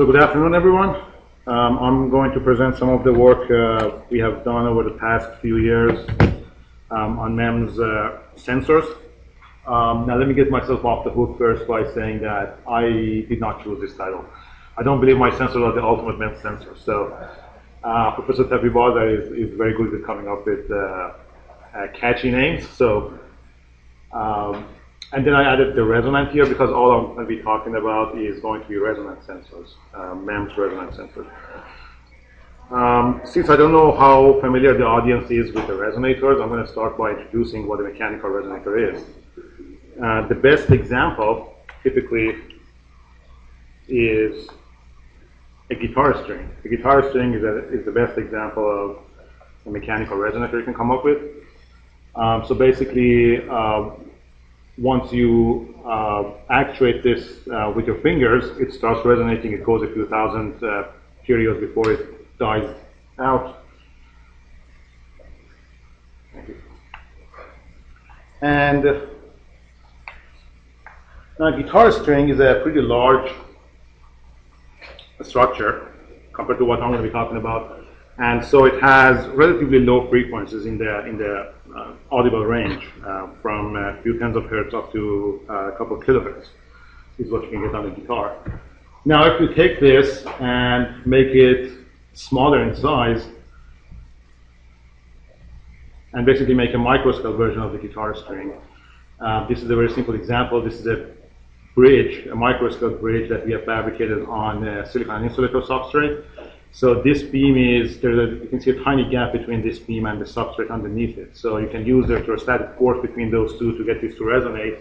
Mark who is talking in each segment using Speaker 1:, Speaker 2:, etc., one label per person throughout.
Speaker 1: So good afternoon, everyone. I'm going to present some of the work we have done over the past few years on MEMS sensors. Now let me get myself off the hook first by saying that I did not choose this title. I don't believe my sensors are the ultimate MEMS sensor. So Professor Tapibaza is very good at coming up with catchy names. So and then I added the resonant here because all I'm going to be talking about is going to be resonant sensors, MEMS resonant sensors. Since I don't know how familiar the audience is with the resonators, I'm going to start by introducing what a mechanical resonator is. The best example typically is a guitar string. The guitar string is the best example of a mechanical resonator you can come up with. So basically, once you actuate this with your fingers, it starts resonating. It goes a few thousand periods before it dies out. Thank you. And now a guitar string is a pretty large structure compared to what I'm going to be talking about. And so it has relatively low frequencies in the audible range, from a few tens of hertz up to a couple of kilohertz is what you can get on the guitar. Now, if you take this and make it smaller in size, and basically make a microscale version of the guitar string, this is a very simple example. This is a bridge, a microscale bridge that we have fabricated on a silicon insulator substrate. So this beam is, you can see a tiny gap between this beam and the substrate underneath it. So you can use the electrostatic force between those two to get this to resonate.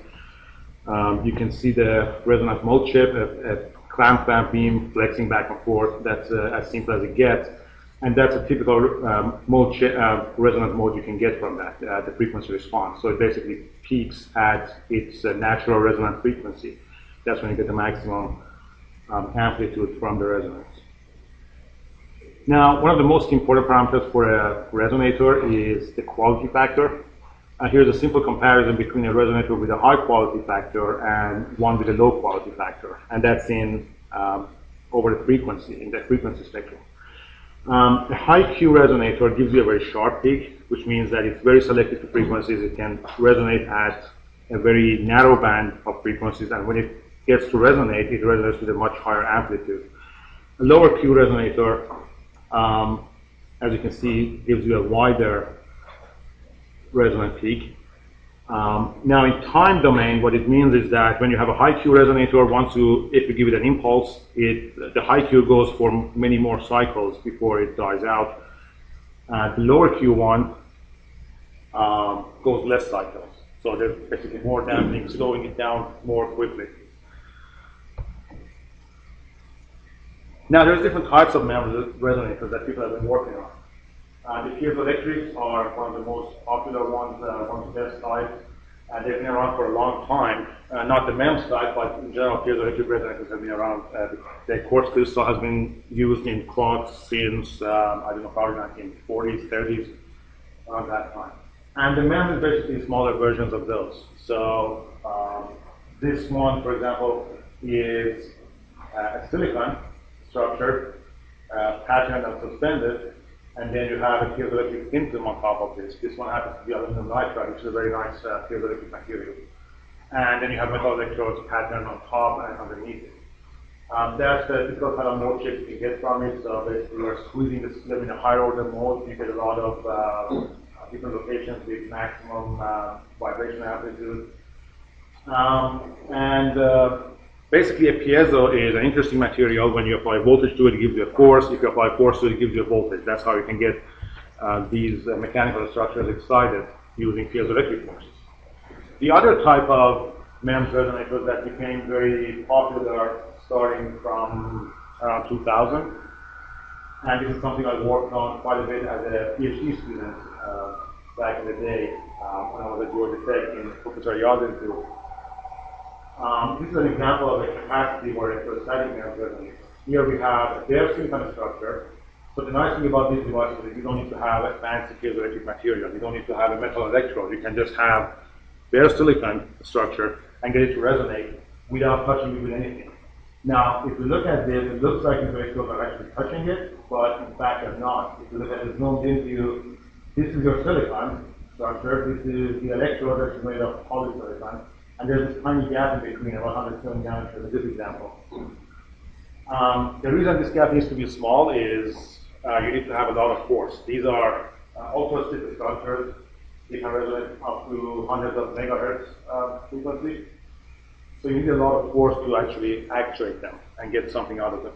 Speaker 1: You can see the resonant mode chip, a clamp beam flexing back and forth. That's as simple as it gets. And that's a typical resonant mode you can get from that, the frequency response. So it basically peaks at its natural resonant frequency. That's when you get the maximum amplitude from the resonance. Now, one of the most important parameters for a resonator is the quality factor. Here's a simple comparison between a resonator with a high quality factor and one with a low quality factor, and that's in over the frequency, in the frequency spectrum. A high Q resonator gives you a very sharp peak, which means that it's very selective to frequencies. It can resonate at a very narrow band of frequencies, and when it gets to resonate, it resonates with a much higher amplitude. A lower Q resonator, as you can see, gives you a wider resonant peak. Now, in time domain, what it means is that when you have a high Q resonator, if you give it an impulse, the high Q goes for many more cycles before it dies out. The lower Q one goes less cycles. So there's basically more damping, slowing it down more quickly. Now, there's different types of MEMS resonators that people have been working on. The Piezoelectrics are one of the most popular ones, one of the best types, and they've been around for a long time. Not the MEMS type, but in general, Piezoelectric resonators have been around. The quartz crystal has been used in clocks since, I don't know, probably 1940s, 30s, around that time. And the MEMS is basically smaller versions of those. So this one, for example, is a silicon structure, patterned and suspended, and then you have a piezoelectric thin film on top of this. This one happens to be aluminum nitride, which is a very nice piezoelectric material. And then you have metal electrodes patterned on top and underneath it. That's the typical kind of mode chip you can get from it. So basically, you're squeezing the system in a higher order mode. You get a lot of different locations with maximum vibration amplitude. Basically, a piezo is an interesting material. When you apply voltage to it, it gives you a force. If you apply force to it, it gives you a voltage. That's how you can get these mechanical structures excited using piezoelectric forces. The other type of MEMS resonators that became very popular starting from around 2000, and this is something I worked on quite a bit as a PhD student back in the day when I was at Georgia Tech in Professor Yaz's group. This is an example of a capacity or electrostatic MEMS resonator. Here we have a bare silicon structure. So the nice thing about these devices is you don't need to have a fancy piezoelectric material. You don't need to have a metal electrode. You can just have bare silicon structure and get it to resonate without touching it with anything. Now, if you look at this, it looks like the electrodes are actually touching it, but in fact they're not. If you look at the zoomed in view, this is your silicon structure, this is the electrode that's made of polysilicon, and there's this tiny gap in between, about 100 diameter in this example. The reason this gap needs to be small is you need to have a lot of force. These are ultra-stiff structures. They can resonate up to hundreds of megahertz frequency. So you need a lot of force to actually actuate them and get something out of them.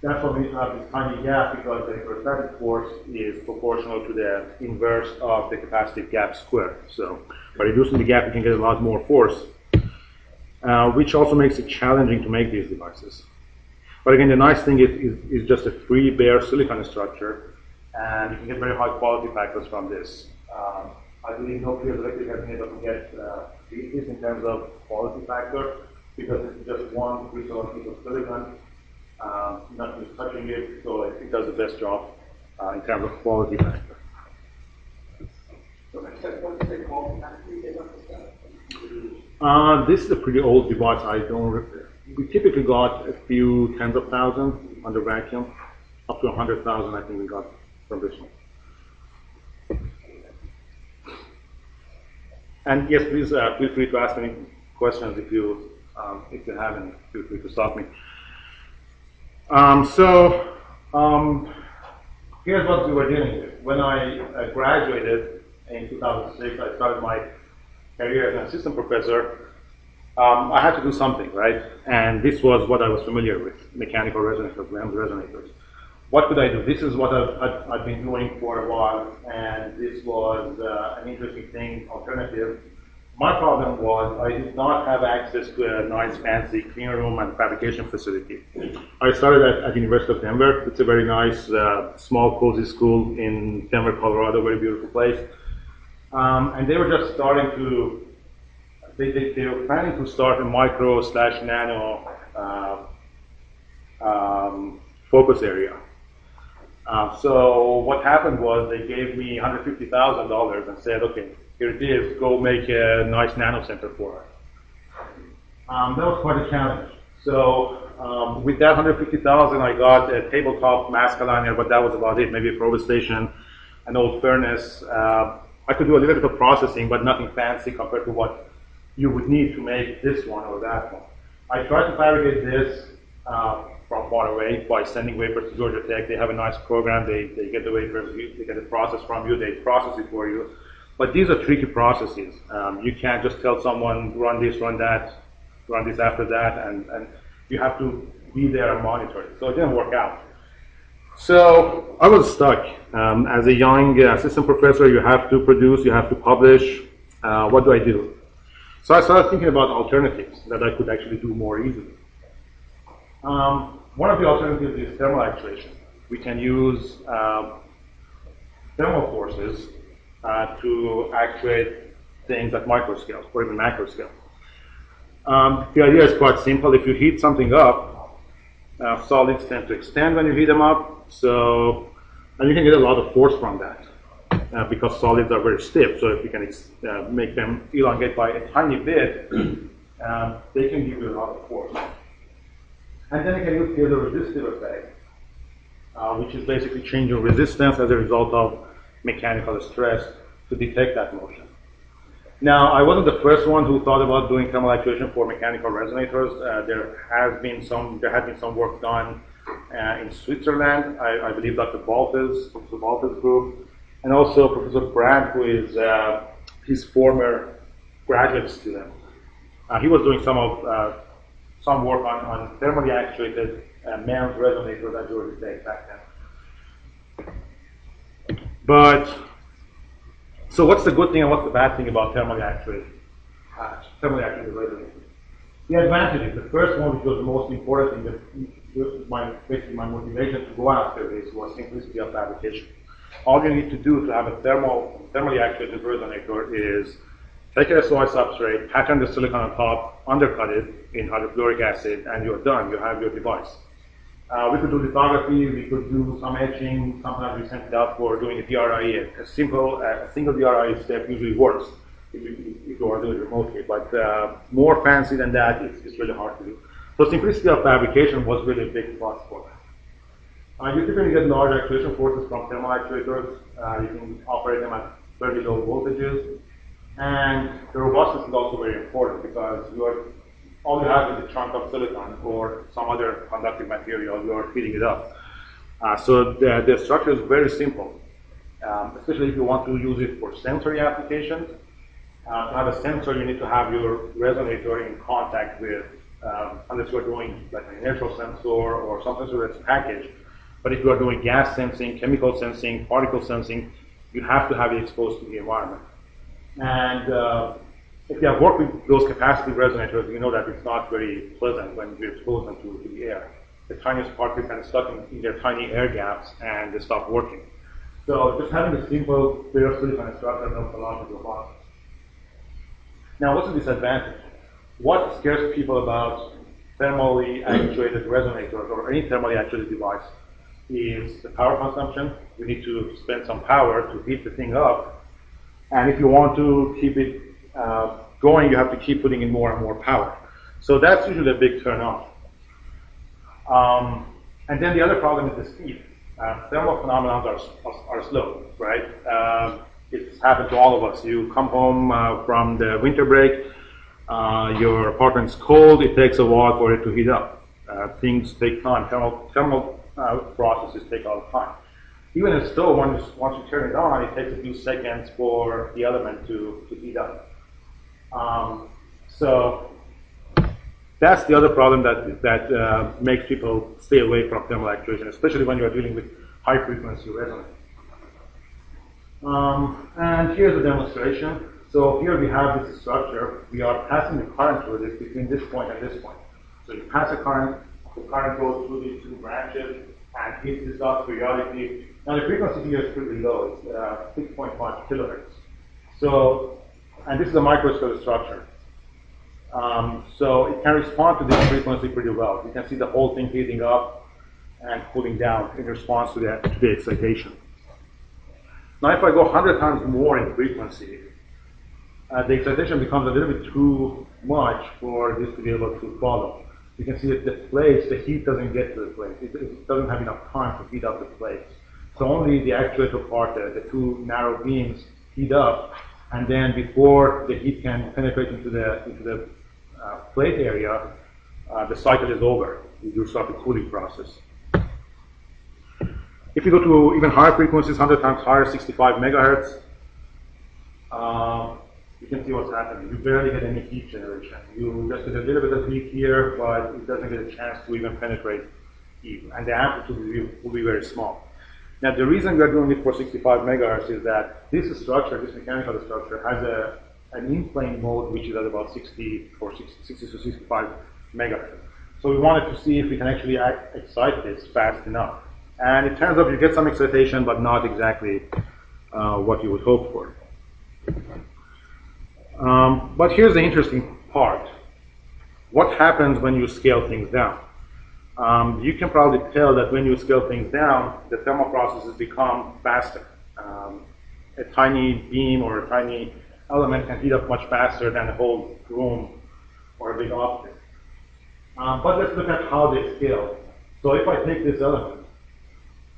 Speaker 1: That's why we need to have this tiny gap, because the electrostatic force is proportional to the inverse of the capacitive gap squared. So by reducing the gap, you can get a lot more force, which also makes it challenging to make these devices. But again, the nice thing is just a free bare silicon structure, and you can get very high quality factors from this. I believe no Piezoelectric has been able to get this in terms of quality factor, because it's just one crystal piece of silicon, nothing is touching it, so it does the best job in terms of quality factor.
Speaker 2: So what's the quality factor you get on this?
Speaker 1: This is a pretty old device. We typically got a few tens of thousands under vacuum, up to 100,000 I think we got from this one. And yes, please feel free to ask any questions if you have any. Feel free to stop me. Here's what we were dealing with. When I graduated in 2006, I started my career as an assistant professor. I had to do something, right? And this was what I was familiar with: mechanical resonators, MEMS resonators. What could I do? This is what I've been doing for a while, and this was an interesting thing, alternative. My problem was I did not have access to a nice, fancy clean room and fabrication facility. I started at University of Denver. It's a very nice, small, cozy school in Denver, Colorado, very beautiful place. And they were just starting to, they were planning to start a micro/nano focus area. So what happened was they gave me $150,000 and said, okay, here it is, go make a nice nano center for us. That was quite a challenge. So with that $150,000, I got a tabletop mask aligner, but that was about it, maybe a probe station, an old furnace. I could do a little bit of processing, but nothing fancy compared to what you would need to make this one or that one. I tried to fabricate this from far away by sending wafers to Georgia Tech. They have a nice program. They get the wafers, they get the process from you, they process it for you. But these are tricky processes. You can't just tell someone, run this, run that, run this after that, and you have to be there and monitor it. So it didn't work out. So I was stuck. As a young assistant professor, you have to produce, you have to publish. What do I do? So I started thinking about alternatives that I could actually do more easily. One of the alternatives is thermal actuation. We can use thermal forces to actuate things at micro scale or even macro scale. The idea is quite simple. If you heat something up, solids tend to extend when you heat them up, and you can get a lot of force from that because solids are very stiff. So if you can make them elongate by a tiny bit, they can give you a lot of force. And then you can use Piezo-Resistive effect, which is basically changing resistance as a result of mechanical stress to detect that motion. Now, I wasn't the first one who thought about doing thermal actuation for mechanical resonators. There had been some work done in Switzerland. I believe Dr. Baltes, Professor Baltes' group, and also Professor Brandt, who is his former graduate student. He was doing some work on thermally actuated MEMS resonators at Georgia Tech back then. But, so what's the good thing and what's the bad thing about thermally actuated resonators? The advantages, the first one, which was the most important thing, basically my motivation to go after this, was simplicity of fabrication. All you need to do to have a thermally actuated resonator is take a SOI substrate, pattern the silicon on top, undercut it in hydrofluoric acid, and you're done. You have your device. We could do lithography, we could do some etching. Sometimes we sent it out for doing a DRI. A single DRI step usually works. if you are doing it remotely. But more fancy than that, it's really hard to do. So simplicity of fabrication was really a big plus for that. You typically get large actuation forces from thermal actuators. You can operate them at very low voltages. And the robustness is also very important because all you have is a chunk of silicon or some other conductive material. You are feeding it up. So the structure is very simple, especially if you want to use it for sensory applications. To have a sensor, you need to have your resonator in contact with, unless you're doing like an inertial sensor or some sensor that's packaged. But if you are doing gas sensing, chemical sensing, particle sensing, you have to have it exposed to the environment. And if you have worked with those capacitive resonators, you know that it's not very pleasant when you expose them to the air. The tiniest particles kind of stuck in their tiny air gaps and they stop working. So just having a simple ferrosilicon structure helps a lot with your process. Now, what's the disadvantage? What scares people about thermally actuated resonators or any thermally actuated device is the power consumption. You need to spend some power to heat the thing up. And if you want to keep it going, you have to keep putting in more and more power. So that's usually a big turn-off. And then the other problem is the speed. Thermal phenomena are slow, right? It's happened to all of us. You come home from the winter break, your apartment's cold, it takes a while for it to heat up. Things take time. Thermal processes take a lot of time. Even a stove, once you turn it on, it takes a few seconds for the element to heat up. So that's the other problem that makes people stay away from thermal actuation, especially when you're dealing with high frequency resonance. And here's a demonstration. So here we have this structure. We are passing the current through this between this point and this point. So you pass the current goes through these two branches and hits this up periodically. Now the frequency here is pretty low. It's 6.5 kilohertz. So, and this is a microscale structure. So it can respond to this frequency pretty well. You can see the whole thing heating up and cooling down in response to the excitation. Now if I go 100 times more in frequency, the excitation becomes a little bit too much for this to be able to follow. You can see that the plates, the heat doesn't get to the plates. It doesn't have enough time to heat up the plates. So only the actuator part, the two narrow beams, heat up, and then before the heat can penetrate into the plate area, the cycle is over. You start the cooling process. If you go to even higher frequencies, 100 times higher, 65 megahertz, you can see what's happening. You barely get any heat generation. You just get a little bit of heat here, but it doesn't get a chance to even penetrate heat. And the amplitude will be very small. Now, the reason we are doing it for 65 megahertz is that this structure, this mechanical structure, has an in-plane mode which is at about 60 to 65 megahertz. So we wanted to see if we can actually excite this fast enough. And it turns out you get some excitation, but not exactly what you would hope for. But here's the interesting part. What happens when you scale things down? You can probably tell that when you scale things down, the thermal processes become faster. A tiny beam or a tiny element can heat up much faster than a whole room or a big object. But let's look at how they scale. So if I take this element,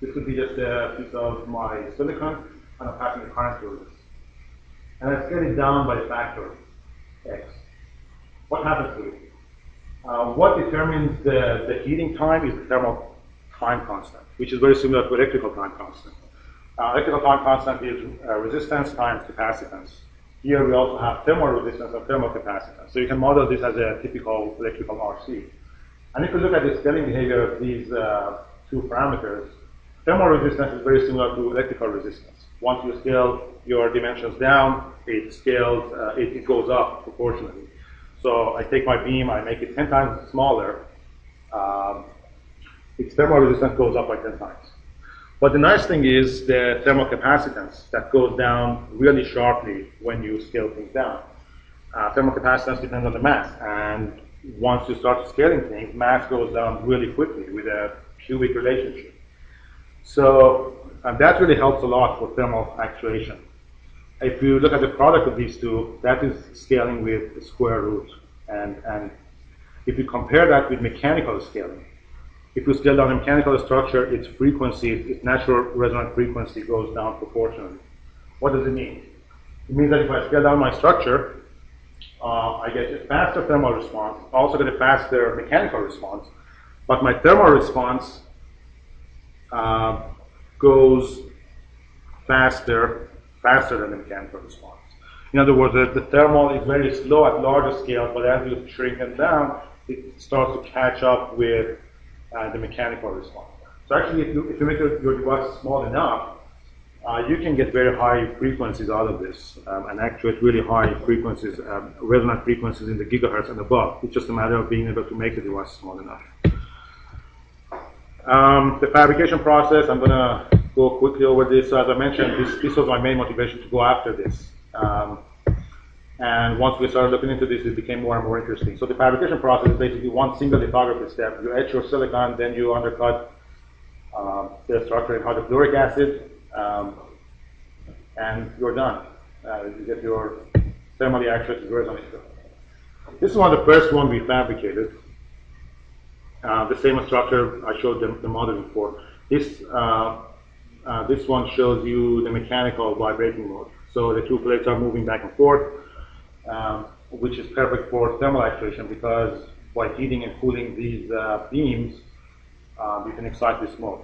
Speaker 1: this would be just a piece of my silicon, and I'm passing the current through this. And I scale it down by a factor X. What happens to it? What determines the heating time is the thermal time constant, which is very similar to electrical time constant. Electrical time constant is resistance times capacitance. Here we also have thermal resistance and thermal capacitance. So you can model this as a typical electrical RC. And if you look at the scaling behavior of these two parameters, thermal resistance is very similar to electrical resistance. Once you scale your dimensions down, it goes up proportionally. So I take my beam, I make it 10 times smaller, its thermal resistance goes up by 10 times. But the nice thing is the thermal capacitance that goes down really sharply when you scale things down. Thermal capacitance depends on the mass, and once you start scaling things, mass goes down really quickly with a cubic relationship. So that really helps a lot for thermal actuation. if you look at the product of these two, that is scaling with the square root. And if you compare that with mechanical scaling, if you scale down a mechanical structure, its frequency, its natural resonant frequency goes down proportionally. What does it mean? It means that if I scale down my structure, I get a faster thermal response, I also get a faster mechanical response, but my thermal response goes faster than the mechanical response. In other words, the thermal is very slow at larger scales, but as you shrink them down, it starts to catch up with the mechanical response. So actually, if you make your device small enough, you can get very high frequencies out of this and actuate really high frequencies, resonant frequencies in the gigahertz and above. It's just a matter of being able to make the device small enough. The fabrication process, I'm going to go quickly over this. So as I mentioned, this was my main motivation to go after this. And once we started looking into this, it became more and more interesting. So the fabrication process is basically one single lithography step. You etch your silicon, then you undercut the structure in hydrofluoric acid, and you're done. You get your thermally actuated resonator. This is one of the first one we fabricated. The same structure I showed the model before. This one shows you the mechanical vibrating mode. So the two plates are moving back and forth, which is perfect for thermal actuation because by heating and cooling these beams, you can excite this mode.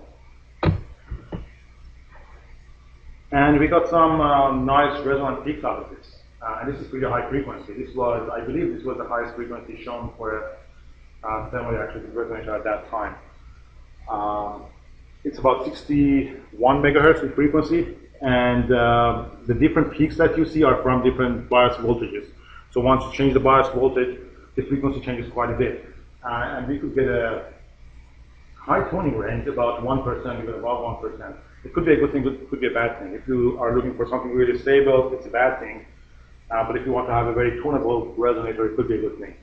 Speaker 1: And we got some nice resonant peaks out of this. And this is pretty high frequency. This was, I believe, this was the highest frequency shown for a thermally actuated resonator at that time. It's about 61 megahertz in frequency, and the different peaks that you see are from different bias voltages. So once you change the bias voltage, the frequency changes quite a bit. And we could get a high tuning range, about 1%, even above 1%. It could be a good thing, it could be a bad thing. If you are looking for something really stable, it's a bad thing. But if you want to have a very tunable resonator, it could be a good thing.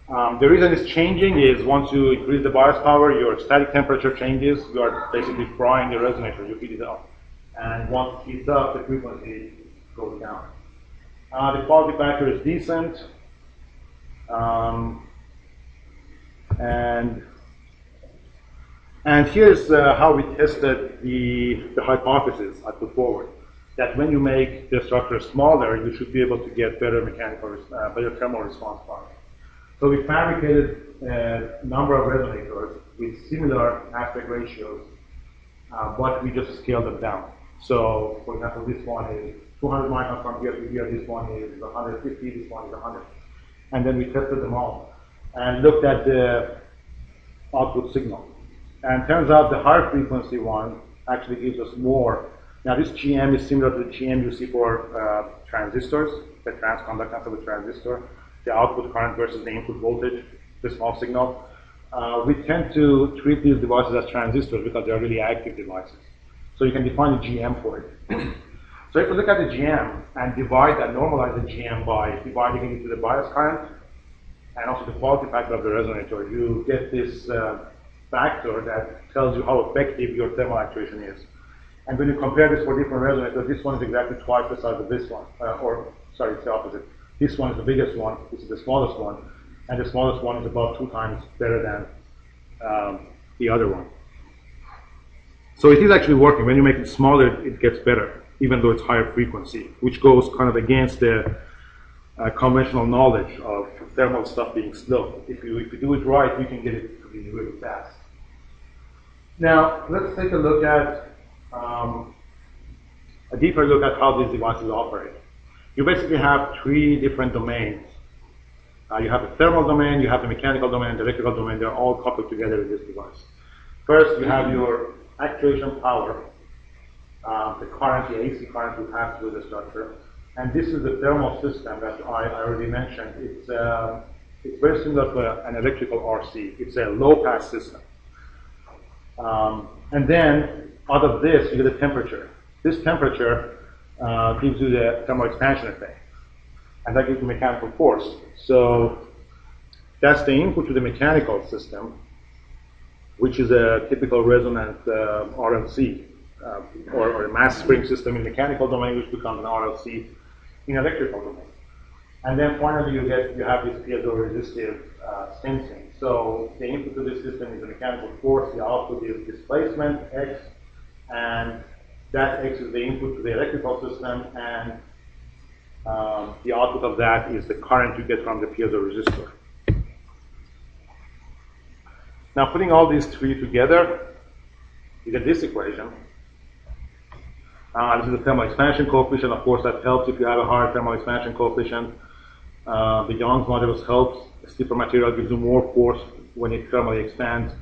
Speaker 1: The reason it's changing is once you increase the bias power, your static temperature changes. You are basically frying the resonator, you heat it up. And once it heats up, the frequency goes down. The quality factor is decent. And here's how we tested the hypothesis I put forward, that when you make the structure smaller, you should be able to get better better thermal response time. So we fabricated a number of resonators with similar aspect ratios, but we just scaled them down. So, for example, this one is 200 microns from here to here, this one is 150, this one is 100. And then we tested them all and looked at the output signal. And turns out the higher frequency one actually gives us more. Now this GM is similar to the GM you see for transistors, the transconductance of a transistor, the output current versus the input voltage, the small signal. We tend to treat these devices as transistors because they're really active devices. So you can define a GM for it. So if you look at the GM and divide and normalize the GM by dividing it into the bias current and also the quality factor of the resonator, you get this factor that tells you how effective your thermal actuation is. And when you compare this for different resonators, this one is exactly twice the size of this one. Sorry, it's the opposite. This one is the biggest one, this is the smallest one, and the smallest one is about 2 times better than the other one. So it is actually working. When you make it smaller, it gets better, even though it's higher frequency, which goes kind of against the conventional knowledge of thermal stuff being slow. If you do it right, you can get it to be really fast. Now, let's take a look at a deeper look at how these devices operate. You basically have 3 different domains. You have the thermal domain, you have the mechanical domain, and the electrical domain. They're all coupled together in this device. First, you have your actuation power, the current, the AC current you pass through the structure. And this is the thermal system that I already mentioned. It's very similar to an electrical RC. It's a low-pass system. And then, out of this, you get the temperature. This temperature gives you the thermal expansion effect, and that gives you mechanical force. So that's the input to the mechanical system, which is a typical resonant RMC. or a mass spring system in mechanical domain, which becomes an RLC in electrical domain. And then finally, you have this piezo-resistive sensing. So the input to this system is a mechanical force, the output is displacement, X, and that X is the input to the electrical system, and the output of that is the current you get from the piezo-resistor. Now, putting all these three together, you get this equation. This is the thermal expansion coefficient. Of course, that helps if you have a higher thermal expansion coefficient. The Young's modulus helps. A stiffer material gives you more force when it thermally expands.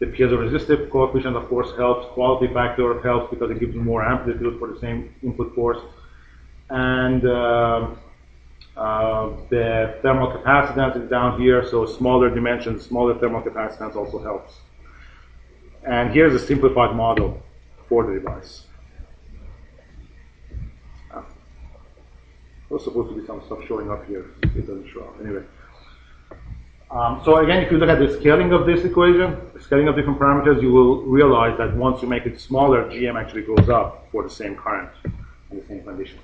Speaker 1: The piezo-resistive coefficient, of course, helps. Quality factor helps because it gives you more amplitude for the same input force. And the thermal capacitance is down here, so smaller dimensions, smaller thermal capacitance also helps. And here's a simplified model for the device. There's supposed to be some stuff showing up here. It doesn't show up. Anyway. So again, if you look at the scaling of this equation, the scaling of different parameters, you will realize that once you make it smaller, GM actually goes up for the same current and the same conditions.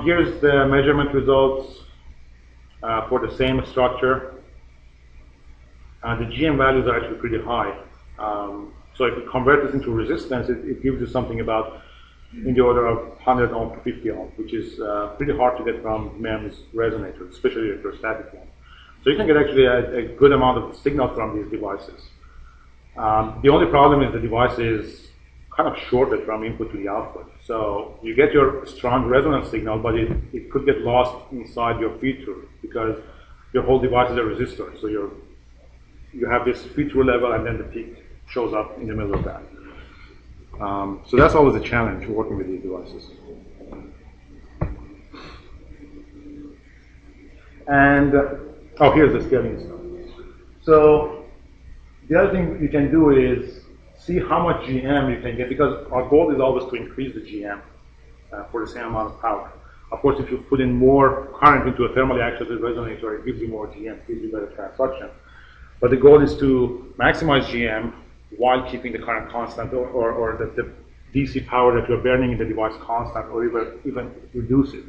Speaker 1: Here's the measurement results for the same structure. The GM values are actually pretty high. So if you convert this into resistance, it gives you something about in the order of 100 ohm to 50 ohm, which is pretty hard to get from MEMS resonators, especially electrostatic ones. So you can get actually a good amount of signal from these devices. The only problem is the device is kind of shorted from input to the output. So you get your strong resonance signal, but it could get lost inside your feed-through because your whole device is a resistor. So you have this feed-through level, and then the peak shows up in the middle of that. So that's always a challenge working with these devices. And here's the scaling stuff. So the other thing you can do is see how much GM you can get, because our goal is always to increase the GM for the same amount of power. Of course, if you put in more current into a thermally actuated resonator, it gives you more GM, it gives you better transduction. But the goal is to maximize GM while keeping the current constant, or the DC power that you're burning in the device constant, or even reduce it.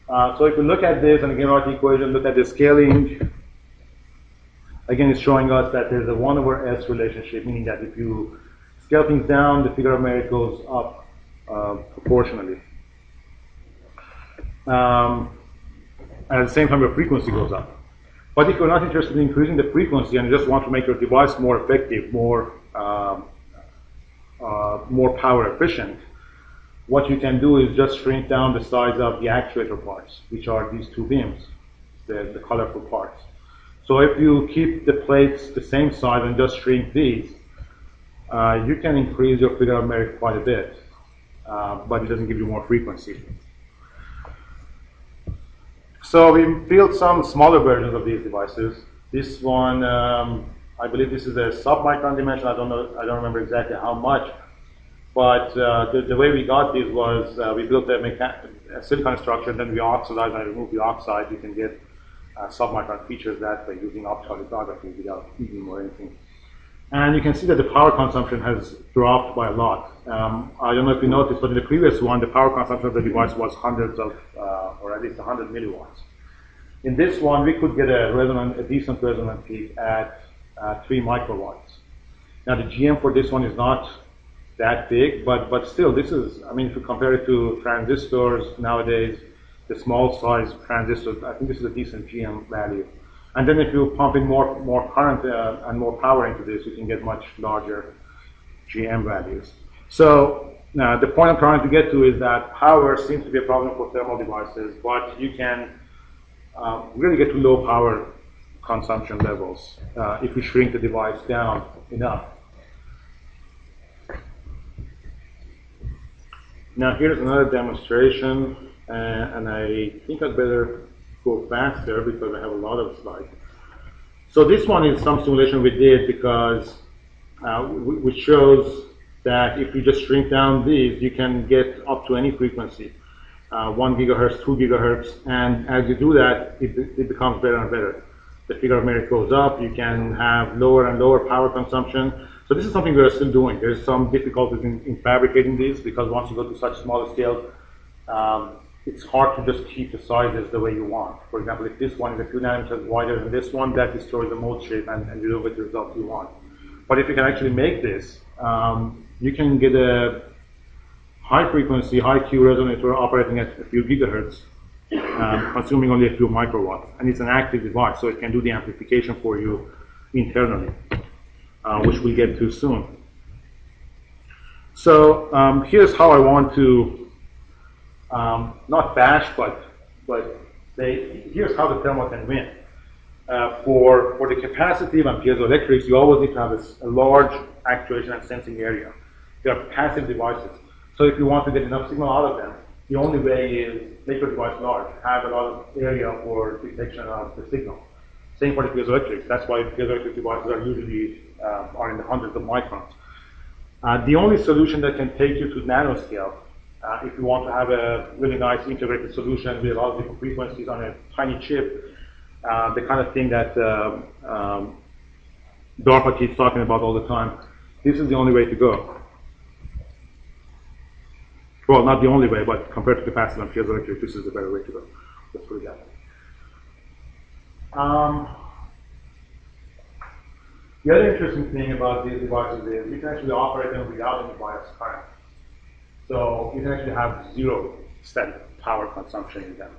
Speaker 1: So if we look at this, and again, write the equation, look at the scaling, again, it's showing us that there's a 1/S relationship, meaning that if you scale things down, the figure of merit goes up proportionally. At the same time, your frequency goes up. But if you're not interested in increasing the frequency and you just want to make your device more effective, more power efficient, what you can do is just shrink down the size of the actuator parts, which are these two beams, the colorful parts. So if you keep the plates the same size and just shrink these, you can increase your figure of merit quite a bit, but it doesn't give you more frequency. So we built some smaller versions of these devices. This one, I believe this is a sub-micron dimension. I don't remember exactly how much. But the way we got these was we built a silicon structure, and then we oxidized and removed the oxide. You can get sub-micron features that way using optical lithography without heating or anything. And you can see that the power consumption has dropped by a lot. I don't know if you noticed, but in the previous one, the power consumption of the device was hundreds of, or at least 100 milliwatts. In this one, we could get a decent resonant peak at 3 microwatts. Now, the GM for this one is not that big, but still, this is, I mean, if you compare it to transistors nowadays, the small size transistors, I think this is a decent GM value. And then if you pump in more current and more power into this, you can get much larger GM values. So the point I'm trying to get to is that power seems to be a problem for thermal devices, but you can really get to low power consumption levels if you shrink the device down enough. Now here's another demonstration, and I think I'd better go faster because I have a lot of slides. So this one is some simulation we did because which shows that if you just shrink down these, you can get up to any frequency, 1 gigahertz, 2 gigahertz, and as you do that, it becomes better and better. The figure of merit goes up, you can have lower and lower power consumption, So this is something we are still doing. There's some difficulties in fabricating these because once you go to such small scale, it's hard to just keep the sizes the way you want. For example, if this one is a few nanometers wider than this one, that destroys the mold shape and you don't get the results you want. But if you can actually make this, you can get a high frequency, high Q resonator operating at a few gigahertz, consuming only a few microwatts. And it's an active device, so it can do the amplification for you internally, which we'll get to soon. So here's how I want to not bash, but say, here's how the thermal can win. For the capacitive and piezoelectrics, you always need to have a large actuation and sensing area. They are passive devices. So if you want to get enough signal out of them, the only way is make your device large, have a lot of area for detection of the signal. Same for the piezoelectrics. That's why piezoelectric devices are usually are in the hundreds of microns. The only solution that can take you to nanoscale, if you want to have a really nice integrated solution with a lot of different frequencies on a tiny chip, the kind of thing that DARPA keeps talking about all the time, this is the only way to go. Well, not the only way, but compared to capacitive and piezoelectric, this is the better way to go. Let's put it that way. The other interesting thing about these devices is you can actually operate them without any bias current. So you can actually have zero static power consumption in them.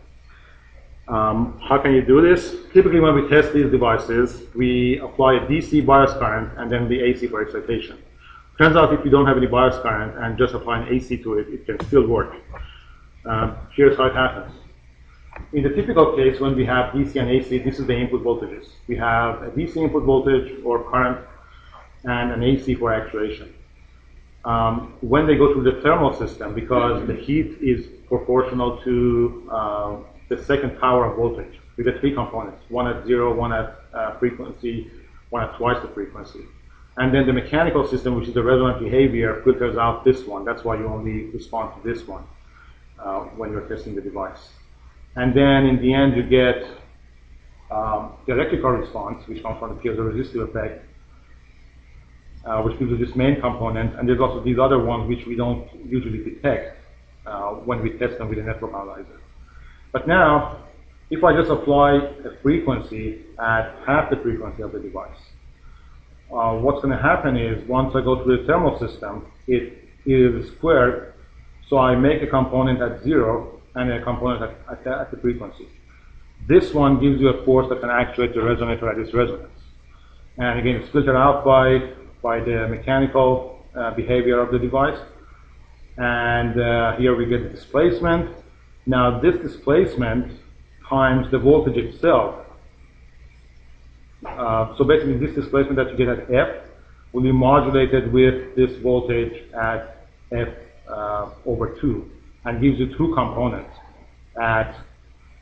Speaker 1: How can you do this? Typically when we test these devices, we apply a DC bias current and then the AC for excitation. Turns out if you don't have any bias current and just apply an AC to it, it can still work. Here's how it happens. In the typical case, when we have DC and AC, this is the input voltages. We have a DC input voltage or current and an AC for actuation. When they go through the thermal system, because the heat is proportional to the second power of voltage, we get three components, one at zero, one at frequency, one at twice the frequency. And then the mechanical system, which is the resonant behavior, filters out this one. That's why you only respond to this one when you're testing the device. And then in the end, you get the electrical response, which comes from the Piezo-Resistive effect, which gives you this main component. And there's also these other ones which we don't usually detect when we test them with a network analyzer. But now, if I just apply a frequency at half the frequency of the device, what's going to happen is once I go through the thermal system, it is squared. So I make a component at zero and a component at the frequency. This one gives you a force that can actuate the resonator at its resonance. And again, it's filtered out by the mechanical behavior of the device. And here we get the displacement. Now this displacement times the voltage itself. So basically this displacement that you get at F will be modulated with this voltage at F over 2 and gives you two components at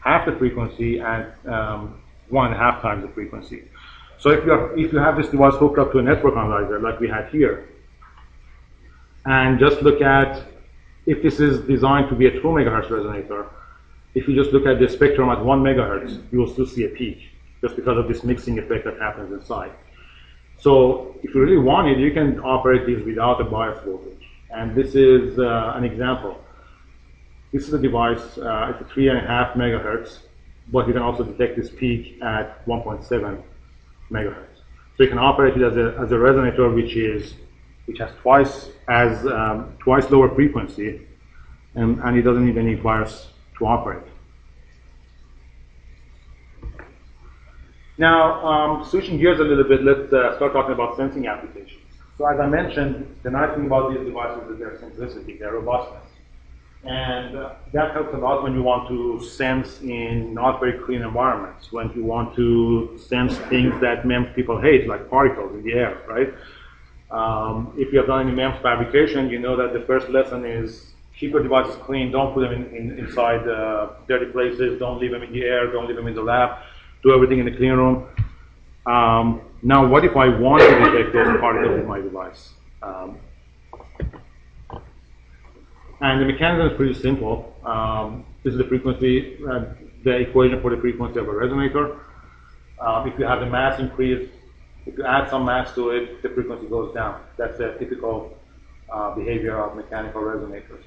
Speaker 1: half the frequency and 1.5 times the frequency. So if you have this device hooked up to a network analyzer like we had here, and just look at if this is designed to be a 2 megahertz resonator, if you just look at the spectrum at 1 megahertz, you will still see a peak, just because of this mixing effect that happens inside. So if you really want it, you can operate these without a bias voltage. And this is an example. This is a device, it's a 3.5 megahertz, but you can also detect this peak at 1.7 megahertz. So you can operate it as a resonator which has twice lower frequency, and it doesn't need any bias to operate. Now, switching gears a little bit, let's start talking about sensing applications. So as I mentioned, the nice thing about these devices is their simplicity, their robustness. And that helps a lot when you want to sense in not very clean environments, when you want to sense things that MEMS people hate, like particles in the air, right? If you have done any MEMS fabrication, you know that the first lesson is keep your devices clean, don't put them inside dirty places, don't leave them in the air, don't leave them in the lab, do everything in the clean room. Now, what if I want to detect those particles in my device? And the mechanism is pretty simple. This is the frequency, the equation for the frequency of a resonator. If you have the mass increase, If you add some mass to it, the frequency goes down. That's the typical behavior of mechanical resonators.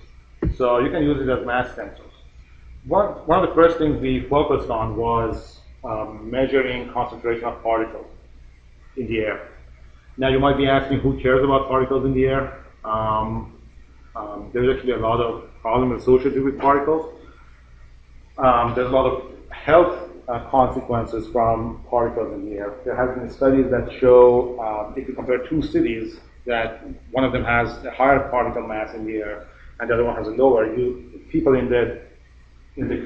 Speaker 1: So you can use it as mass sensors. One of the first things we focused on was measuring concentration of particles in the air. Now you might be asking, who cares about particles in the air? There's actually a lot of problems associated with particles. There's a lot of health consequences from particles in the air. There have been studies that show, if you compare two cities, that one of them has a higher particle mass in the air and the other one has a lower, people in the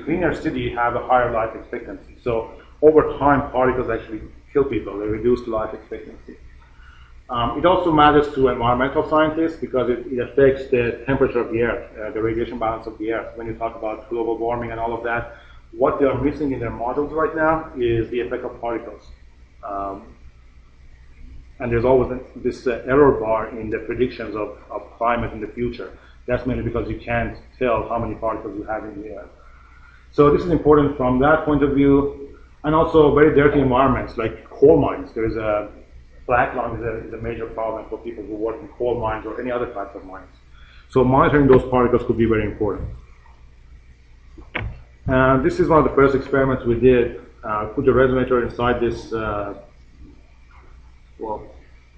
Speaker 1: cleaner city have a higher life expectancy. So over time, particles actually kill people. They reduce life expectancy. It also matters to environmental scientists because it affects the temperature of the earth, the radiation balance of the earth. When you talk about global warming and all of that, what they are missing in their models right now is the effect of particles. And there's always this error bar in the predictions of climate in the future. That's mainly because you can't tell how many particles you have in the air. So this is important from that point of view. And also very dirty environments like coal mines. There is a black lung is a major problem for people who work in coal mines or any other types of mines. So monitoring those particles could be very important. This is one of the first experiments we did. Put the resonator inside this,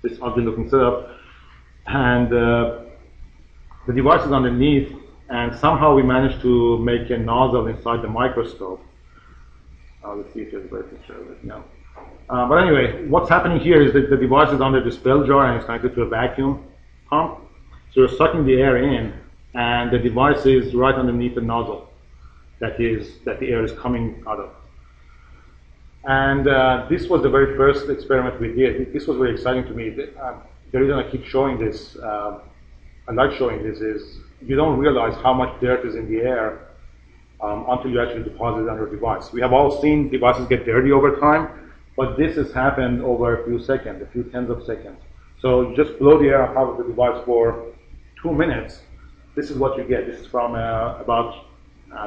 Speaker 1: this ugly-looking setup, and the device is underneath, and somehow we managed to make a nozzle inside the microscope. Let's see if there's a better picture of it now. But anyway, what's happening here is that the device is under this bell jar and it's connected to a vacuum pump. So you're sucking the air in, and the device is right underneath the nozzle that the air is coming out of. And this was the very first experiment we did. This was very exciting to me. The reason I keep showing this, I like showing this, is you don't realize how much dirt is in the air until you actually deposit it on your device. We have all seen devices get dirty over time, but this has happened over a few seconds, a few tens of seconds. So you just blow the air on top of the device for 2 minutes. This is what you get. This is from about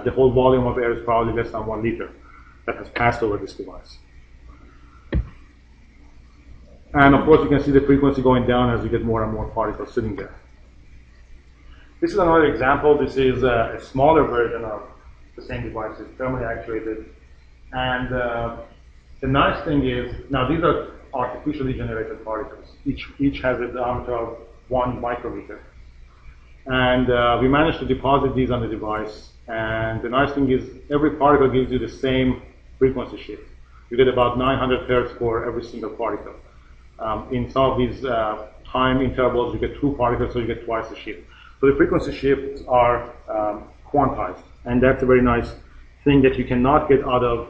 Speaker 1: the whole volume of air is probably less than 1 liter that has passed over this device. And of course, you can see the frequency going down as you get more and more particles sitting there. This is another example. This is a smaller version of the same device. It's thermally actuated. And the nice thing is, now these are artificially generated particles. Each has a diameter of 1 micrometer. And we managed to deposit these on the device. And the nice thing is, every particle gives you the same frequency shift. You get about 900 hertz for every single particle. In some of these time intervals, you get 2 particles, so you get twice the shift. So the frequency shifts are quantized. And that's a very nice thing that you cannot get out of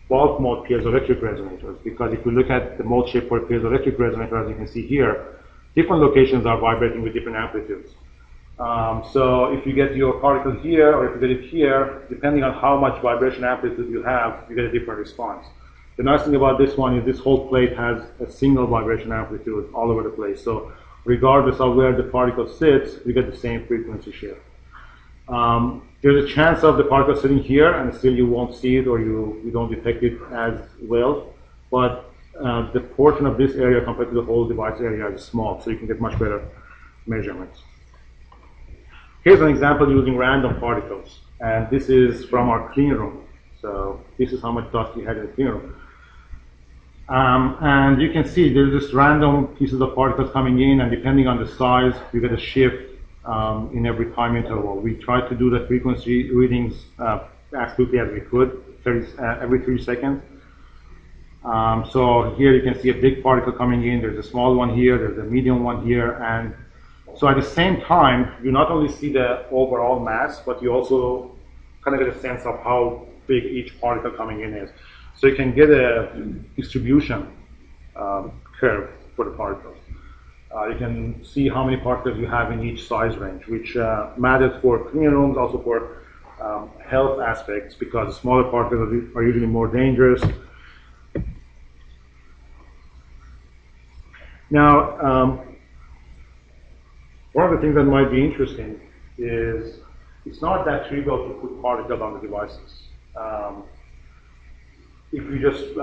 Speaker 1: bulk mode piezoelectric resonators, because if you look at the mode shift for a piezoelectric resonator, as you can see here, different locations are vibrating with different amplitudes. So if you get your particle here, or if you get it here, depending on how much vibration amplitude you have, you get a different response. The nice thing about this one is this whole plate has a single vibration amplitude all over the place. So regardless of where the particle sits, you get the same frequency shift. There's a chance of the particle sitting here and still you won't see it, or you don't detect it as well. But the portion of this area compared to the whole device area is small, so you can get much better measurements. Here's an example using random particles. And this is from our clean room. So this is how much dust we had in the clean room. And you can see there's just random pieces of particles coming in, and depending on the size, you get a shift in every time interval. We tried to do the frequency readings as quickly as we could, every 3 seconds. So here you can see a big particle coming in. There's a small one here. There's a medium one here. And so at the same time, you not only see the overall mass, but you also kind of get a sense of how big each particle coming in is. So you can get a distribution curve for the particles. You can see how many particles you have in each size range, which matters for clean rooms, also for health aspects, because smaller particles are usually more dangerous. Now, one of the things that might be interesting is it's not that trivial to put particles on the devices. if you just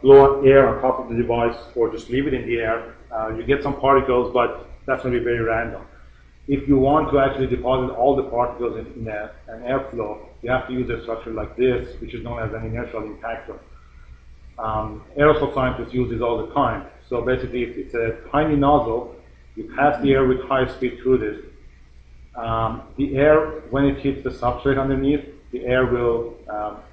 Speaker 1: blow air on top of the device or just leave it in the air, you get some particles, but that's going to be very random. If you want to actually deposit all the particles in an airflow, you have to use a structure like this, which is known as an inertial impactor. Aerosol scientists use this all the time. So basically, it's a tiny nozzle. You pass the air with high speed through this. The air, when it hits the substrate underneath, the air will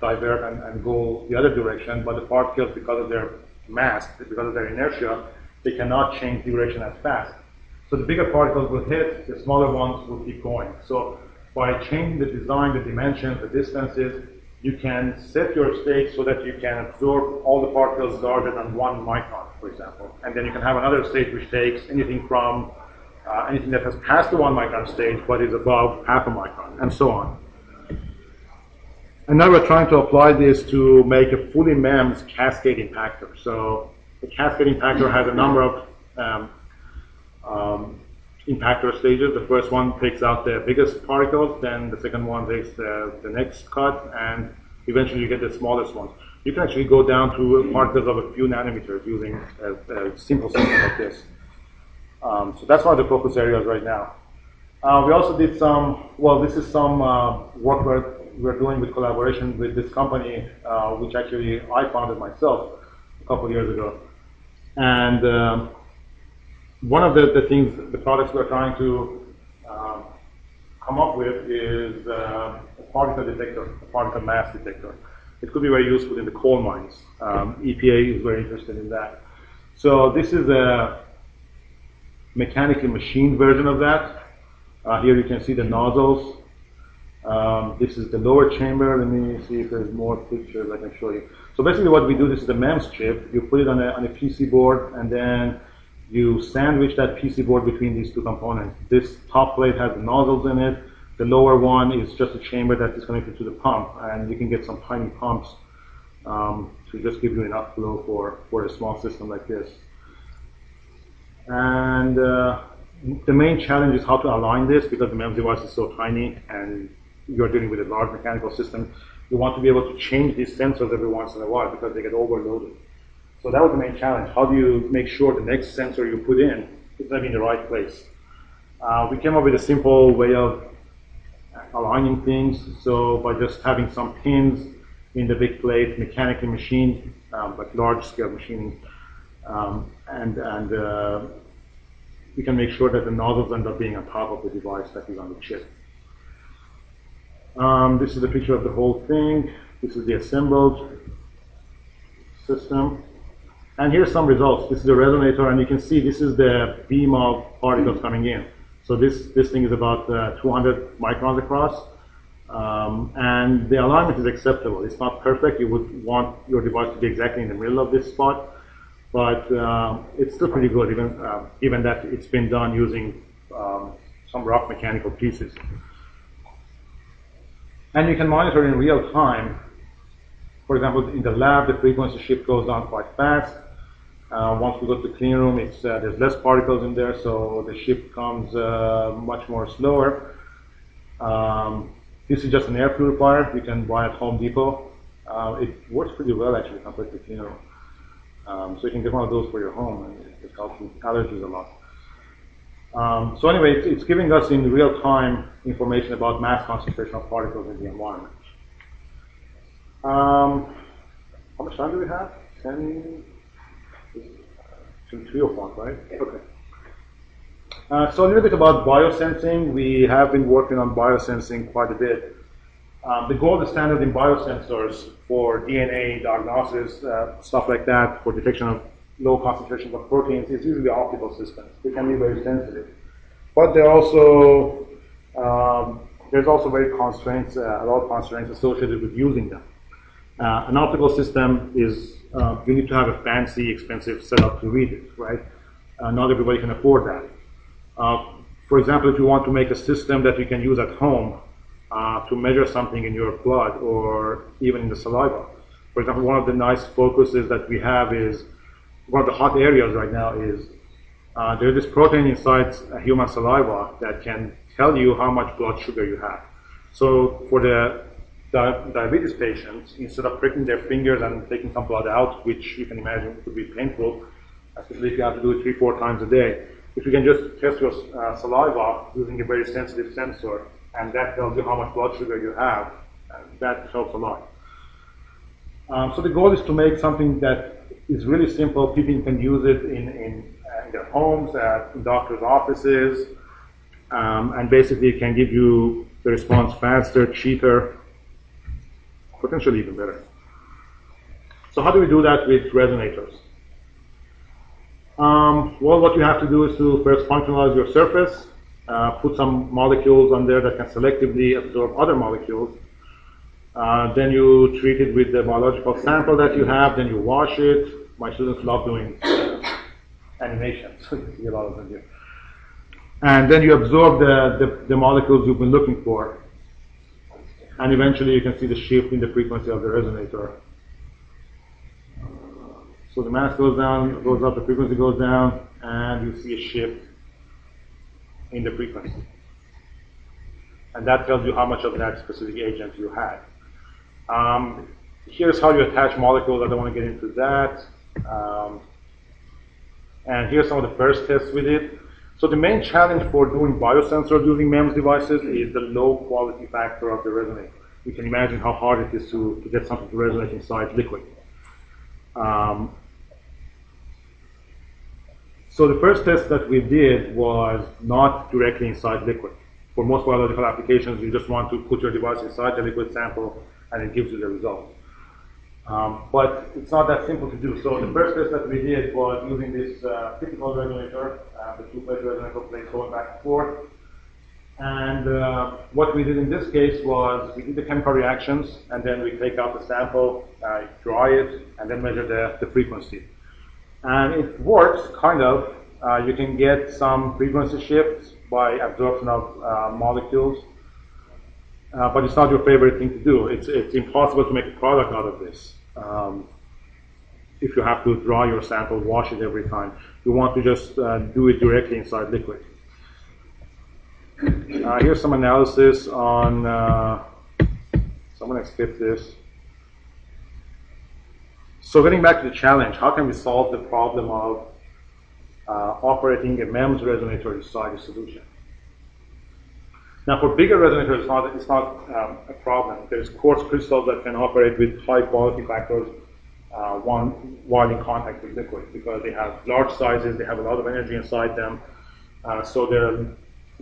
Speaker 1: divert and go the other direction, but the particles, because of their mass, because of their inertia, they cannot change direction as fast. So the bigger particles will hit, the smaller ones will keep going. So by changing the design, the dimensions, the distances, you can set your state so that you can absorb all the particles larger than 1 micron, for example. And then you can have another state which takes anything from anything that has passed the 1 micron stage but is above half a micron, and so on. And now we're trying to apply this to make a fully MEMS cascade impactor. So the cascade impactor has a number of impactor stages. The first one takes out the biggest particles, then the second one takes the next cut, and eventually you get the smallest ones. You can actually go down to particles of a few nanometers using a simple system like this. So that's one of the focus areas right now. We also did some, well, this is some work we're doing with collaboration with this company, which actually I founded myself a couple of years ago. And one of the things, the products we're trying to come up with is a particle detector, a particle mass detector. It could be very useful in the coal mines. EPA is very interested in that. So this is a mechanically machined version of that. Here you can see the nozzles. This is the lower chamber. Let me see if there's more pictures I can show you. So basically what we do, this is the MEMS chip. You put it on a PC board, and then you sandwich that PC board between these two components. This top plate has the nozzles in it. The lower one is just a chamber that is connected to the pump, and you can get some tiny pumps to just give you enough flow for a small system like this. And the main challenge is how to align this, because the MEMS device is so tiny and you're dealing with a large mechanical system. You want to be able to change these sensors every once in a while because they get overloaded. So that was the main challenge. How do you make sure the next sensor you put in is going to be in the right place? We came up with a simple way of aligning things. So by just having some pins in the big plate, mechanically machined, like large scale machining, and we can make sure that the nozzles end up being on top of the device that is on the chip. This is a picture of the whole thing. This is the assembled system. And here's some results. This is the resonator, and you can see this is the beam of particles coming in. So this thing is about 200 microns across, and the alignment is acceptable. It's not perfect. You would want your device to be exactly in the middle of this spot, but it's still pretty good, even that it's been done using some rough mechanical pieces. And you can monitor in real time. For example, in the lab, the frequency shift goes down quite fast. Once we go to the clean room, there's less particles in there, so the shift comes much more slower. This is just an air purifier you can buy at Home Depot. It works pretty well actually compared to the clean room. So you can get one of those for your home, and it helps with allergies a lot. So anyway, it's giving us in real time information about mass concentration of particles in the environment. How much time do we have? 10? 3 or 4, right? Okay. So a little bit about biosensing. We have been working on biosensing quite a bit. The gold standard in biosensors for DNA diagnosis, stuff like that, for detection of low concentrations of proteins, is usually optical systems. They can be very sensitive. But they're also, there's also very constraints, a lot of constraints associated with using them. An optical system is, you need to have a fancy, expensive setup to read it, right? Not everybody can afford that. For example, if you want to make a system that you can use at home to measure something in your blood or even in the saliva. For example, one of the nice focuses that we have is, one of the hot areas right now is, there's this protein inside human saliva that can tell you how much blood sugar you have. So for the diabetes patients, instead of pricking their fingers and taking some blood out, which you can imagine could be painful, especially if you have to do it 3-4 times a day, if you can just test your saliva using a very sensitive sensor, and that tells you how much blood sugar you have, that helps a lot. So the goal is to make something that is really simple. People can use it in their homes, in doctors' offices, and basically it can give you the response faster, cheaper, potentially even better. So how do we do that with resonators? Well, what you have to do is to first functionalize your surface, put some molecules on there that can selectively absorb other molecules. Then you treat it with the biological sample that you have, then you wash it. My students love doing animations, you see a lot of them here. And then you absorb the molecules you've been looking for. And eventually you can see the shift in the frequency of the resonator. So the mass goes down, goes up, the frequency goes down, and you see a shift in the frequency. And that tells you how much of that specific agent you had. Here's how you attach molecules. I don't want to get into that. And here's some of the first tests we did. So the main challenge for doing biosensors using MEMS devices is the low quality factor of the resonator. You can imagine how hard it is to get something to resonate inside liquid. So the first test that we did was not directly inside liquid. For most biological applications, you just want to put your device inside the liquid sample and it gives you the result. But it's not that simple to do. So the first test that we did was using this typical resonator, the two-phase resonator plate going back and forth. And what we did in this case was we did the chemical reactions, and then we take out the sample, dry it, and then measure the frequency. And it works, kind of. You can get some frequency shifts by absorption of molecules, but it's not your favorite thing to do. It's impossible to make a product out of this. If you have to dry your sample, wash it every time. You want to just do it directly inside liquid. Here's some analysis on, so I'm going to skip this. So getting back to the challenge, how can we solve the problem of operating a MEMS resonator inside a solution? Now, for bigger resonators, it's not a problem. There's quartz crystals that can operate with high quality factors while in contact with liquid, because they have large sizes, they have a lot of energy inside them, so their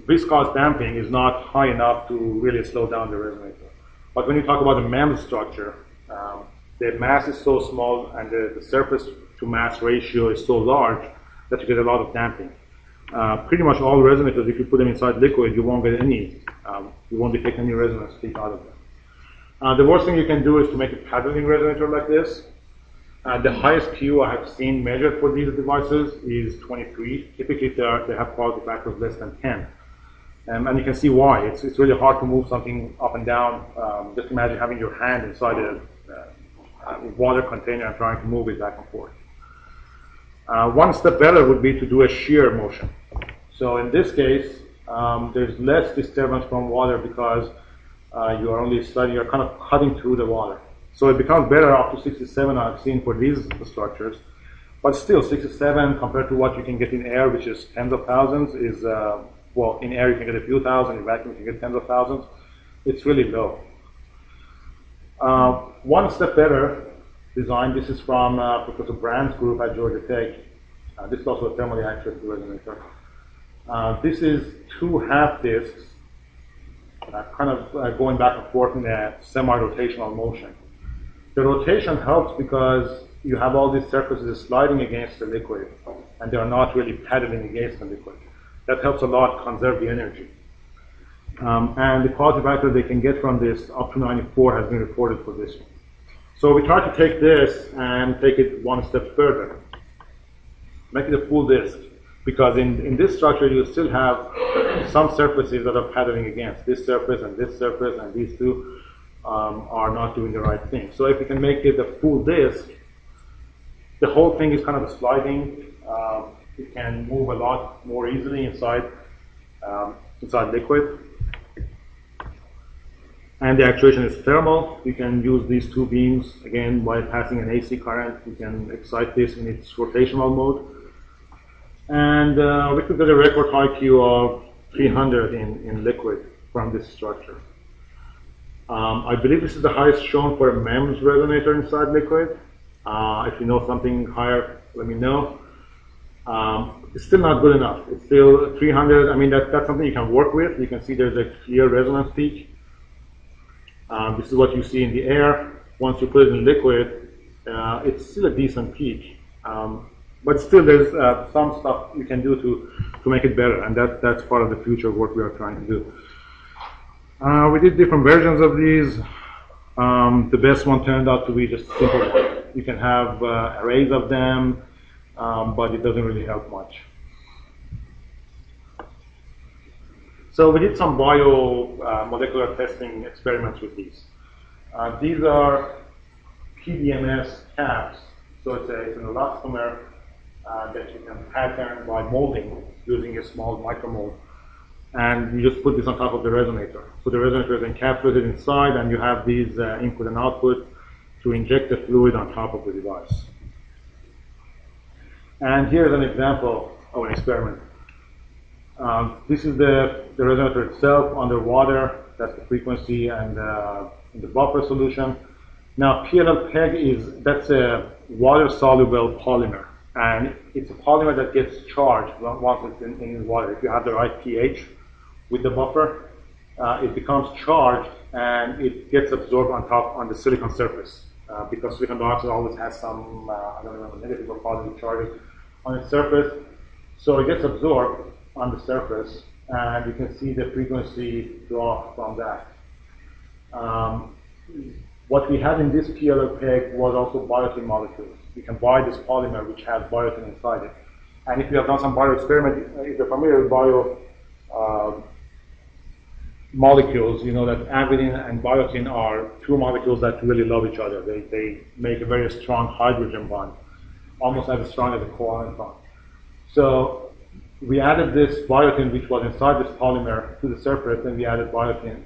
Speaker 1: viscous damping is not high enough to really slow down the resonator. But when you talk about a MEMS structure, the mass is so small and the surface to mass ratio is so large that you get a lot of damping. Pretty much all resonators, if you put them inside liquid, you won't get any, you won't detect any resonance peak out of them. The worst thing you can do is to make a paddling resonator like this. The highest Q I have seen measured for these devices is 23. Typically, they have quality factors less than 10. And you can see why. It's really hard to move something up and down. Just imagine having your hand inside a water container and trying to move it back and forth. One step better would be to do a shear motion. So in this case, there's less disturbance from water because you are only sliding, you're kind of cutting through the water. So it becomes better up to 67 I've seen for these structures. But still, 67 compared to what you can get in air, which is tens of thousands, is, well, in air you can get a few thousand, in vacuum you can get tens of thousands. It's really low. One step better design, this is from Professor Brand's group at Georgia Tech. This is also a thermally actuated resonator. This is two half discs kind of going back and forth in a semi-rotational motion. The rotation helps because you have all these surfaces sliding against the liquid, and they are not really paddling against the liquid. That helps a lot conserve the energy. And the quality factor they can get from this up to 94 has been reported for this one. So we try to take this and take it one step further. Make it a full disk. Because in this structure you still have some surfaces that are paddling against. This surface and these two are not doing the right thing. So if you can make it a full disk, the whole thing is kind of sliding. It can move a lot more easily inside liquid. And the actuation is thermal. You can use these two beams, again, by passing an AC current. You can excite this in its rotational mode. And we could get a record high Q of 300 in liquid from this structure. I believe this is the highest shown for a MEMS resonator inside liquid. If you know something higher, let me know. It's still not good enough. It's still 300. I mean, that's something you can work with. You can see there's a clear resonance peak. This is what you see in the air. Once you put it in liquid, it's still a decent peak. But still, there's some stuff you can do to make it better, and that's part of the future work we are trying to do. We did different versions of these. The best one turned out to be just simple one. You can have arrays of them, but it doesn't really help much. So we did some biomolecular testing experiments with these. These are PDMS caps. So it's an elastomer that you can pattern by molding using a small micromold. And you just put this on top of the resonator. So the resonator is encapsulated inside, and you have these input and output to inject the fluid on top of the device. And here's an example of an experiment. This is the resonator itself underwater. That's the frequency and the buffer solution. Now, PLL-PEG that's a water-soluble polymer. And it's a polymer that gets charged once it's in water. If you have the right pH with the buffer, it becomes charged and it gets absorbed on the silicon surface. Because silicon dioxide always has some, I don't remember, negative or positive charges on its surface. So it gets absorbed on the surface, and you can see the frequency drop from that. What we had in this PLL-PEG was also biotin molecules. You can buy this polymer which has biotin inside it. And if you have done some bio experiment, if you're familiar with bio molecules, you know that avidin and biotin are two molecules that really love each other. They make a very strong hydrogen bond, almost as strong as a covalent bond. So we added this biotin, which was inside this polymer, to the surface, and we added biotin,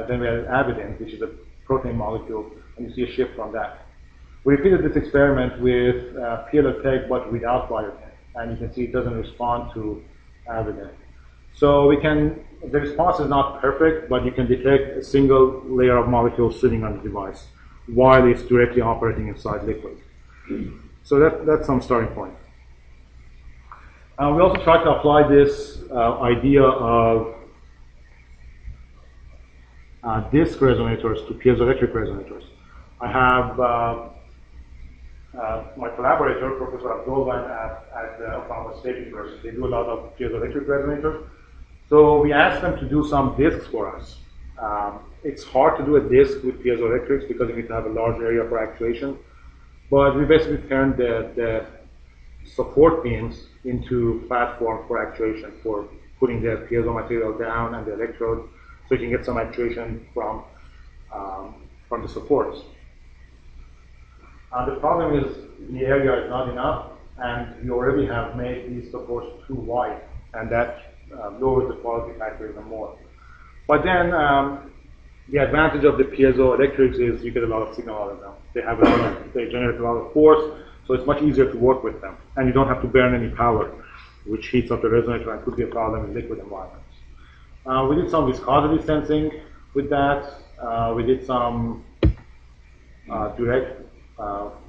Speaker 1: then we added avidin, which is a protein molecule, and you see a shift from that. We repeated this experiment with PLL-PEG, but without biotin, and you can see it doesn't respond to avidin. So the response is not perfect, but you can detect a single layer of molecules sitting on the device while it's directly operating inside liquid. So that's some starting point. We also tried to apply this idea of disk resonators to piezoelectric resonators. I have my collaborator, Professor Abdullah, at Oklahoma State University. They do a lot of piezoelectric resonators. So we asked them to do some disks for us. It's hard to do a disk with piezoelectrics because you need to have a large area for actuation. But we basically turned the support beams into platform for actuation, for putting the piezo material down and the electrode, so you can get some actuation from the supports. The problem is the area is not enough, and we already have made these supports too wide, and that lowers the quality factor even more. But then the advantage of the piezoelectrics is you get a lot of signal out of them. They generate a lot of force, so it's much easier to work with them, and you don't have to burn any power, which heats up the resonator and could be a problem in liquid environments. We did some viscosity sensing with that. We did some direct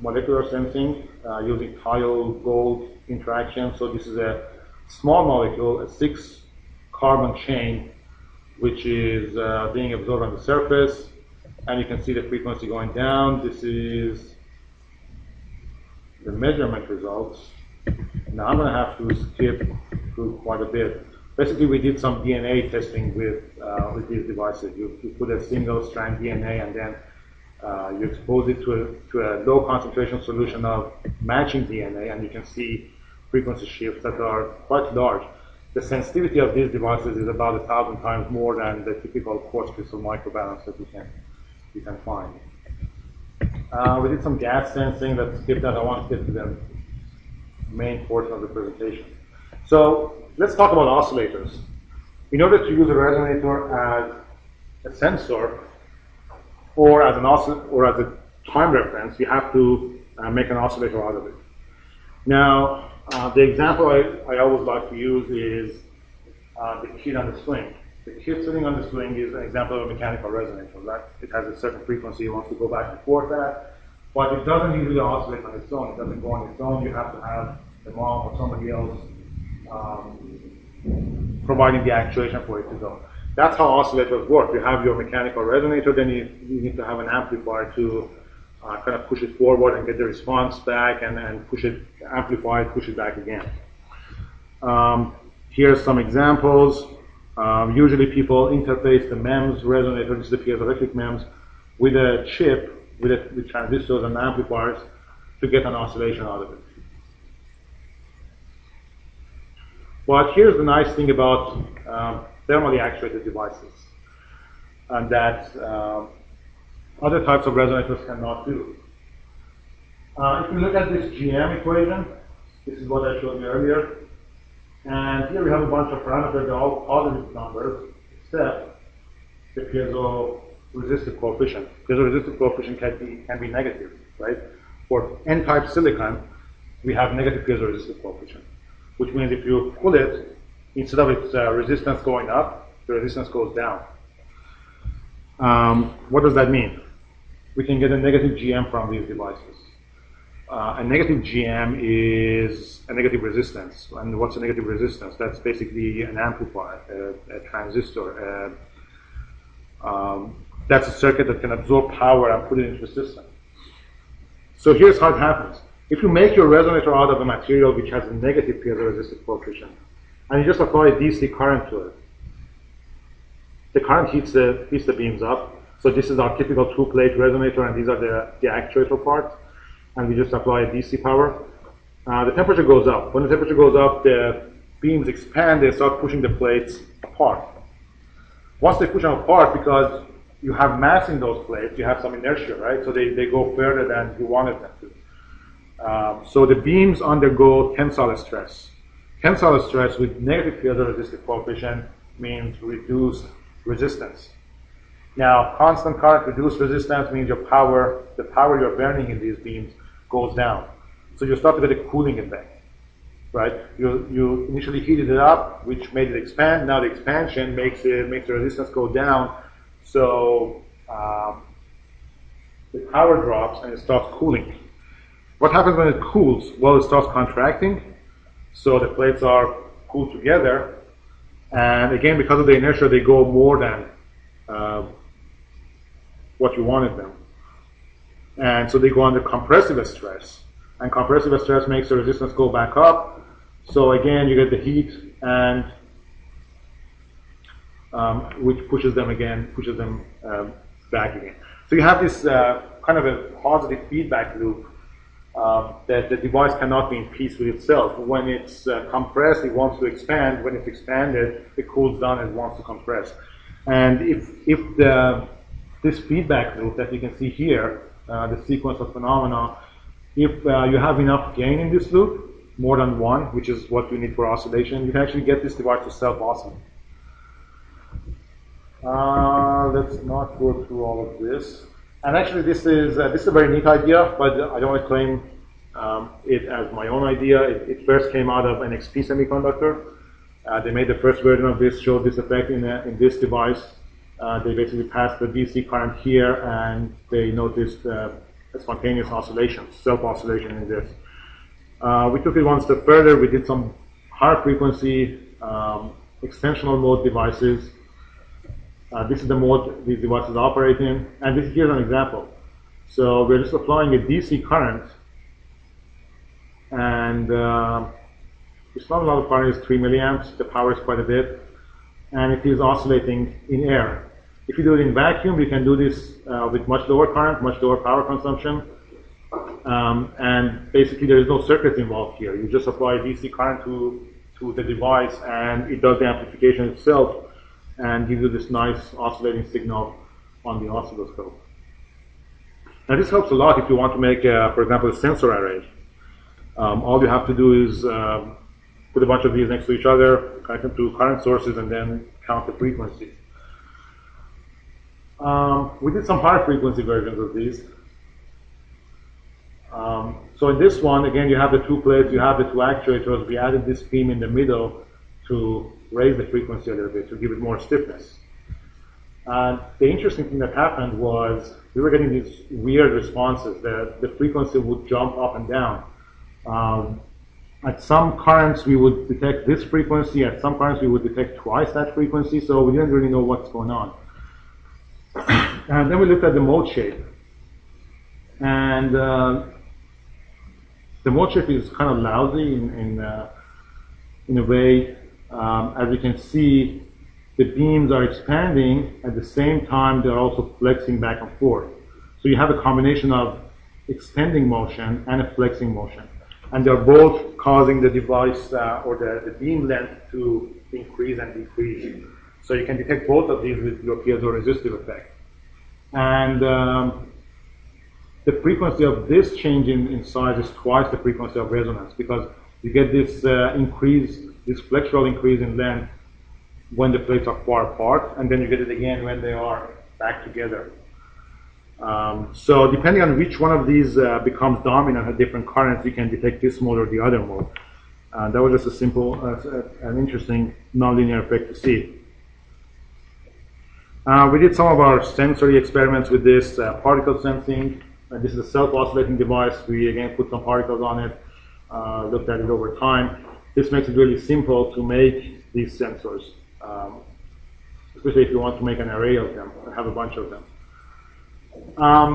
Speaker 1: molecular sensing using tile-gold interaction. So this is a small molecule, a 6-carbon chain, which is being absorbed on the surface, and you can see the frequency going down. This is the measurement results. Now I'm going to have to skip through quite a bit. Basically, we did some DNA testing with these devices. You put a single-strand DNA, and then you expose it to a low concentration solution of matching DNA, and you can see frequency shifts that are quite large. The sensitivity of these devices is about 1,000 times more than the typical quartz crystal microbalance that you can find. We did some gas sensing. Let's skip that. I want to get to the main portion of the presentation. So let's talk about oscillators. In order to use a resonator as a sensor, or as a time reference, you have to make an oscillator out of it. Now, the example I always like to use is the kit on the swing. The kit sitting on the swing is an example of a mechanical resonator, right? It has a certain frequency it wants to go back and forth at, but it doesn't usually oscillate on its own. It doesn't go on its own. You have to have the mom or somebody else providing the actuation for it to go. That's how oscillators work. You have your mechanical resonator, then you need to have an amplifier to kind of push it forward and get the response back, and push it, amplify it, push it back again. Here's some examples. Usually people interface the MEMS resonator, this is the piezoelectric MEMS, with a chip, with transistors and amplifiers to get an oscillation out of it. But here's the nice thing about thermally actuated devices, and that other types of resonators cannot do. If you look at this GM equation, this is what I showed you earlier, and here we have a bunch of parameters, they're all positive numbers, except the piezo-resistive coefficient. Piezo-resistive coefficient can be negative, right? For N-type silicon, we have negative piezo-resistive coefficient, which means if you pull it, instead of its resistance going up, the resistance goes down. What does that mean? We can get a negative GM from these devices. A negative GM is a negative resistance. And what's a negative resistance? That's basically an amplifier, a transistor. That's a circuit that can absorb power and put it into the system. So here's how it happens. If you make your resonator out of a material which has a negative piezo-resistive coefficient, and you just apply a DC current to it, the current heats the beams up. So this is our typical two-plate resonator, and these are the actuator parts. And we just apply a DC power. The temperature goes up. When the temperature goes up, the beams expand, they start pushing the plates apart. Once they push them apart, because you have mass in those plates, you have some inertia, right? So they go further than you wanted them to. So the beams undergo tensile stress. Tensile stress with negative piezo-resistive coefficient means reduced resistance. Now, constant current, reduced resistance means the power you're burning in these beams goes down. So you start to get a cooling effect, right? You initially heated it up, which made it expand. Now the expansion makes the resistance go down. So the power drops and it starts cooling. What happens when it cools? Well, it starts contracting. So the plates are cooled together. And again, because of the inertia, they go more than what you wanted them. And so they go under compressive stress. And compressive stress makes the resistance go back up. So again, you get the heat, and which pushes them back again. So you have this kind of a positive feedback loop that the device cannot be in peace with itself. When it's compressed, it wants to expand. When it's expanded, it cools down and wants to compress. And if this feedback loop that you can see here, the sequence of phenomena, if you have enough gain in this loop, more than one, which is what you need for oscillation, you can actually get this device to self-oscillate. Let's not go through all of this. And actually, this is a very neat idea, but I don't want to claim it as my own idea. It first came out of NXP Semiconductor. They made the first version of this, showed this effect in this device. They basically passed the DC current here, and they noticed a spontaneous oscillation, self-oscillation in this. We took it one step further. We did some higher frequency extensional mode devices. This is the mode these devices operate in, and here's an example. So we're just applying a DC current, and it's not a lot of current, it's 3 milliamps. The power is quite a bit, and it is oscillating in air. If you do it in vacuum, you can do this with much lower current, much lower power consumption, and basically there is no circuit involved here. You just apply DC current to the device, and it does the amplification itself and gives you this nice oscillating signal on the oscilloscope. Now this helps a lot if you want to make, for example, a sensor array. All you have to do is put a bunch of these next to each other, connect them to current sources, and then count the frequency. We did some higher frequency versions of these. So in this one, again, you have the two plates, you have the two actuators. We added this beam in the middle to raise the frequency a little bit, to give it more stiffness. And the interesting thing that happened was we were getting these weird responses that the frequency would jump up and down. At some currents, we would detect this frequency. At some currents, we would detect twice that frequency. So we didn't really know what's going on. And then we looked at the mode shape. And the mode shape is kind of lousy in a way. As you can see, the beams are expanding. At the same time, they're also flexing back and forth. So you have a combination of extending motion and a flexing motion. And they're both causing the device or the beam length to increase and decrease. So you can detect both of these with your piezo-resistive effect. And the frequency of this change in size is twice the frequency of resonance, because you get this increase, this flexural increase in length when the plates are far apart, and then you get it again when they are back together. So depending on which one of these becomes dominant at different currents, you can detect this mode or the other mode. That was just a simple, an interesting nonlinear effect to see. We did some of our sensory experiments with this particle sensing. This is a self-oscillating device. We again put some particles on it, looked at it over time. This makes it really simple to make these sensors, especially if you want to make an array of them, or have a bunch of them.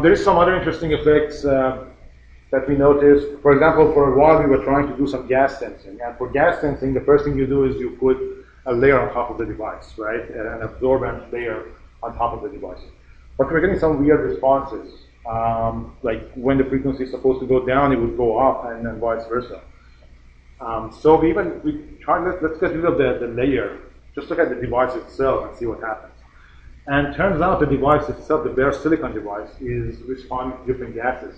Speaker 1: There is some other interesting effects that we noticed. For example, for a while we were trying to do some gas sensing. And for gas sensing, the first thing you do is you put a layer on top of the device, right? An absorbent layer on top of the device. But we're getting some weird responses. Like when the frequency is supposed to go down, it would go up, and then vice versa. So we tried, let's get rid of the layer. Just look at the device itself and see what happens. And turns out the device itself, the bare silicon device, is responding to different gases.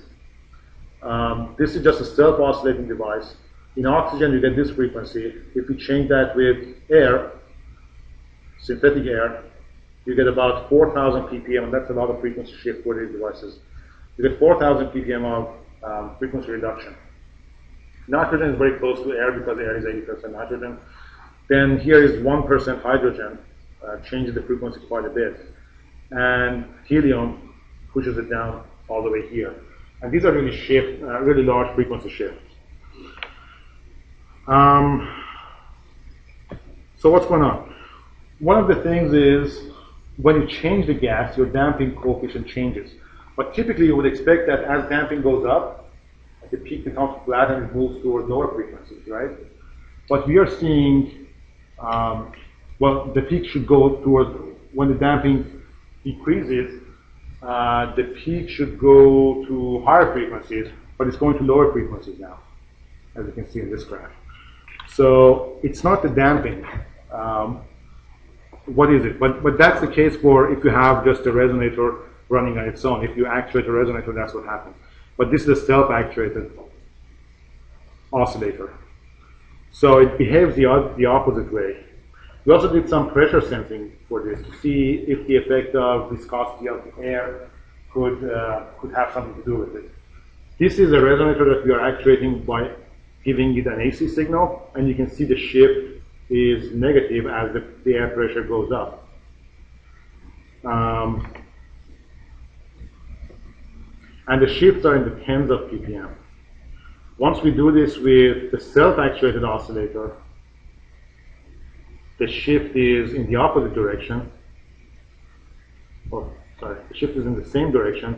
Speaker 1: This is just a self-oscillating device. In oxygen, you get this frequency. If we change that with air, synthetic air, you get about 4,000 ppm, and that's a lot of frequency shift for these devices. You get 4,000 ppm of frequency reduction. Nitrogen is very close to air because air is 80% nitrogen. Then here is 1% hydrogen, changes the frequency quite a bit. And helium pushes it down all the way here. And these are really really large frequency shifts. So what's going on? One of the things is when you change the gas, your damping coefficient changes. But typically you would expect that as damping goes up, the peak becomes flat and it moves towards lower frequencies, right? But we are seeing, well, the peak should go towards, when the damping decreases, the peak should go to higher frequencies, but it's going to lower frequencies now, as you can see in this graph. So it's not the damping. What is it? But that's the case for if you have just a resonator running on its own. If you actuate a resonator, that's what happens. But this is a self-actuated oscillator. So it behaves the opposite way. We also did some pressure sensing for this to see if the effect of viscosity of the air could have something to do with it. This is a resonator that we are actuating by giving it an AC signal, and you can see the shift is negative as the air pressure goes up. And the shifts are in the tens of ppm. Once we do this with the self-actuated oscillator, the shift is in the opposite direction. Oh, sorry, the shift is in the same direction,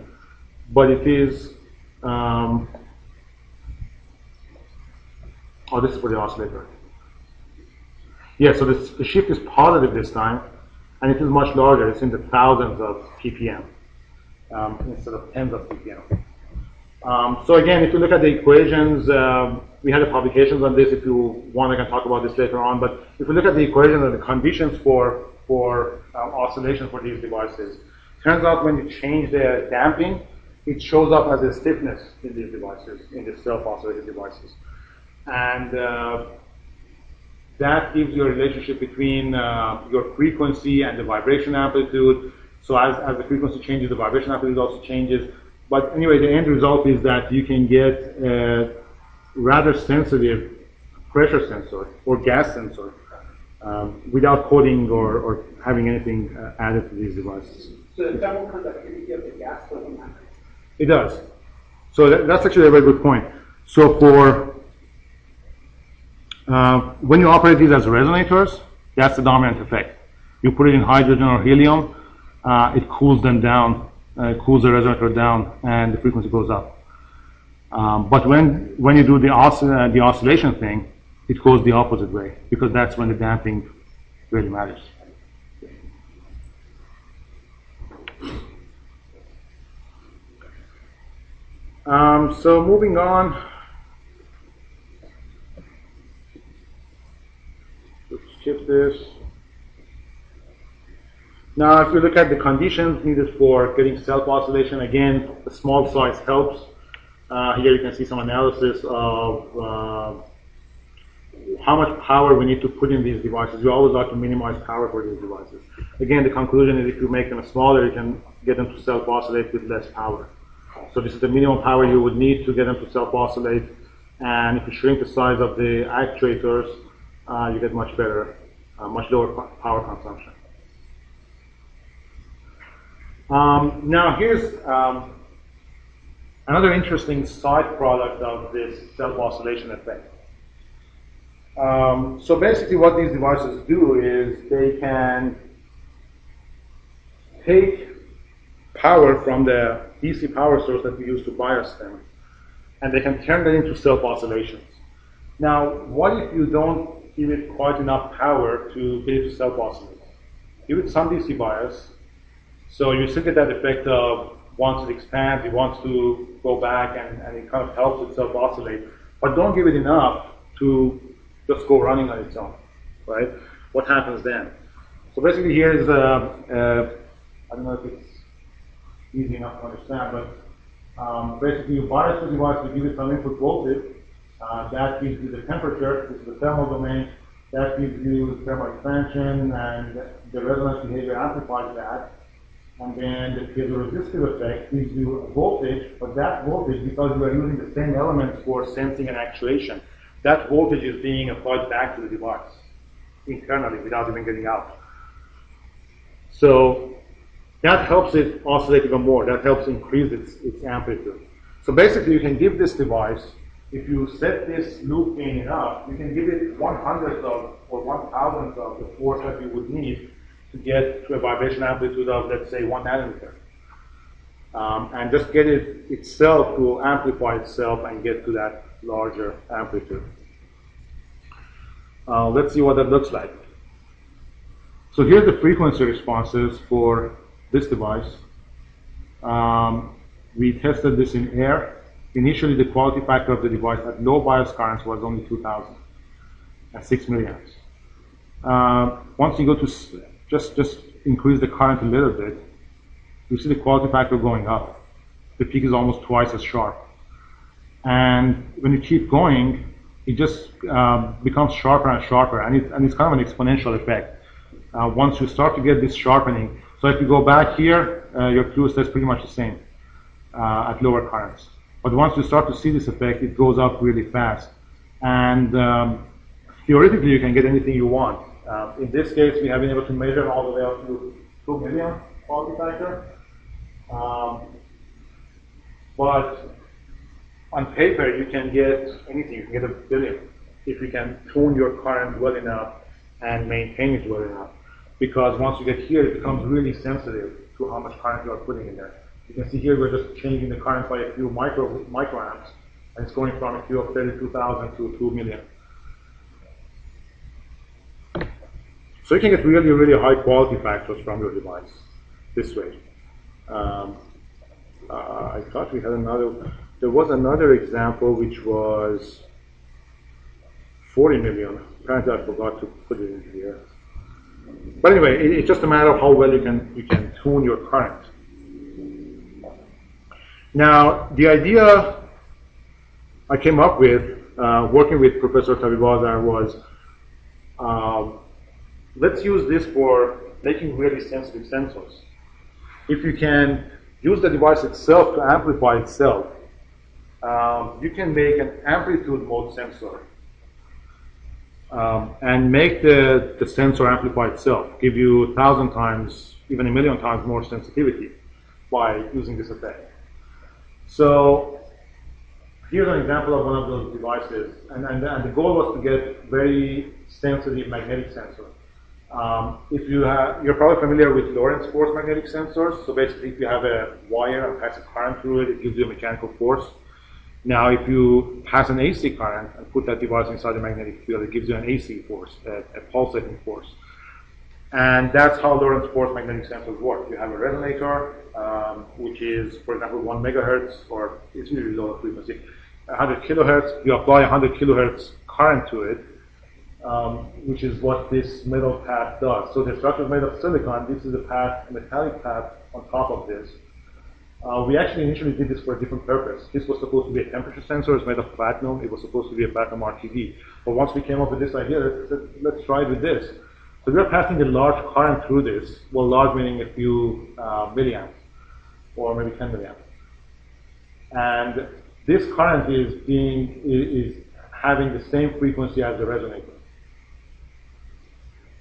Speaker 1: but it is, oh, this is for the oscillator. Yeah, so the shift is positive this time, and it is much larger. It's in the thousands of ppm instead of tens of ppm. So again, if you look at the equations, we had publications on this. If you want, I can talk about this later on. But if you look at the equations and the conditions for oscillation for these devices, turns out when you change the damping, it shows up as a stiffness in these devices, in the self-oscillated devices. And that gives you a relationship between your frequency and the vibration amplitude. So as the frequency changes, the vibration amplitude also changes. But anyway, the end result is that you can get a rather sensitive pressure sensor or gas sensor without coding or having anything added to these devices.
Speaker 2: So the thermal conductivity of the gas doesn't matter?
Speaker 1: It does. So that's actually a very good point. So for when you operate these as resonators, that's the dominant effect. You put it in hydrogen or helium, it cools them down, cools the resonator down, and the frequency goes up. But when you do the oscillation thing, it goes the opposite way, because that's when the damping really matters. So moving on, let's skip this. Now, if you look at the conditions needed for getting self-oscillation, again, the small size helps. Here you can see some analysis of how much power we need to put in these devices. We always like to minimize power for these devices. Again, the conclusion is if you make them smaller, you can get them to self-oscillate with less power. So this is the minimum power you would need to get them to self-oscillate. And if you shrink the size of the actuators, you get much better, much lower power consumption. Now here's another interesting side product of this self-oscillation effect. So basically what these devices do is they can take power from the DC power source that we use to bias them, and they can turn that into self-oscillations. Now, what if you don't give it quite enough power to get it to self-oscillate? Give it some DC bias, so you still get that effect of once it expands, it wants to go back, and it kind of helps it self-oscillate, but don't give it enough to just go running on its own, right? What happens then? So basically here is I don't know if it's easy enough to understand, but basically you bias the device to give it some input voltage. That gives you the temperature, this is the thermal domain. That gives you thermal expansion, and the resonance behavior amplifies that. And then the piezo-resistive effect gives you a voltage, but that voltage, because you are using the same elements for sensing and actuation, that voltage is being applied back to the device internally without even getting out. So that helps it oscillate even more. That helps increase its amplitude. So basically, you can give this device, if you set this loop gain enough, you can give it 1/100th of or 1,000th of the force that you would need to get to a vibration amplitude of, let's say, 1 nanometer. And just get it itself to amplify itself and get to that larger amplitude. Let's see what that looks like. So here's the frequency responses for this device. We tested this in air. Initially, the quality factor of the device at low bias currents was only 2,000 at 6 milliamps. Once you go to just increase the current a little bit, you see the quality factor going up. The peak is almost twice as sharp. And when you keep going, it just becomes sharper and sharper, and it's kind of an exponential effect. Once you start to get this sharpening, so if you go back here, your Q stays pretty much the same at lower currents. But once you start to see this effect, it goes up really fast. And theoretically, you can get anything you want. In this case, we have been able to measure all the way up to 2 million quality factor. But on paper, you can get anything. You can get 1 billion if you can tune your current well enough and maintain it well enough. Because once you get here, it becomes really sensitive to how much current you are putting in there. You can see here we're just changing the current by a few microamps, and it's going from a Q of 32,000 to 2 million. So you can get really, really high quality factors from your device this way. I thought we had another. There was another example which was 40 million. Apparently, I forgot to put it in here. But anyway, it's just a matter of how well you can tune your current. Now, the idea I came up with working with Professor Tabibazar was let's use this for making really sensitive sensors. if you can use the device itself to amplify itself, you can make an amplitude mode sensor and make the sensor amplify itself, give you 1,000 times, even 1,000,000 times more sensitivity by using this effect. So here's an example of one of those devices, and the goal was to get very sensitive magnetic sensor. You're probably familiar with Lorentz force magnetic sensors. So basically, if you have a wire and pass a current through it, it gives you a mechanical force. Now, if you pass an AC current and put that device inside the magnetic field, it gives you an AC force, a pulsating force. And that's how Lorentz force magnetic sensors work. You have a resonator, which is, for example, 1 megahertz, or it's really low frequency, 100 kilohertz. You apply 100 kilohertz current to it, which is what this metal pad does. So the structure is made of silicon. This is a pad, a metallic pad on top of this. We actually initially did this for a different purpose. This was supposed to be a temperature sensor. It's made of platinum. It was supposed to be a platinum RTD. But once we came up with this idea, let's try it with this. So we're passing a large current through this. Well, large meaning a few milliamps, or maybe 10 milliamps. And this current is having the same frequency as the resonator.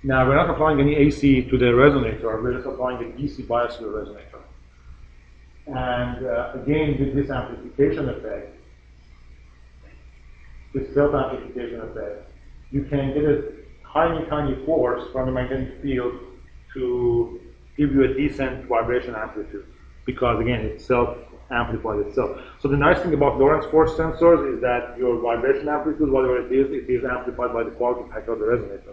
Speaker 1: Now, we're not applying any AC to the resonator. We're just applying a DC bias to the resonator. And again, with this amplification effect, this self-amplification effect, you can get a tiny, tiny force from the magnetic field to give you a decent vibration amplitude, because again, it self-amplifies itself. So the nice thing about Lorentz force sensors is that your vibration amplitude, whatever it is amplified by the quality factor of the resonator,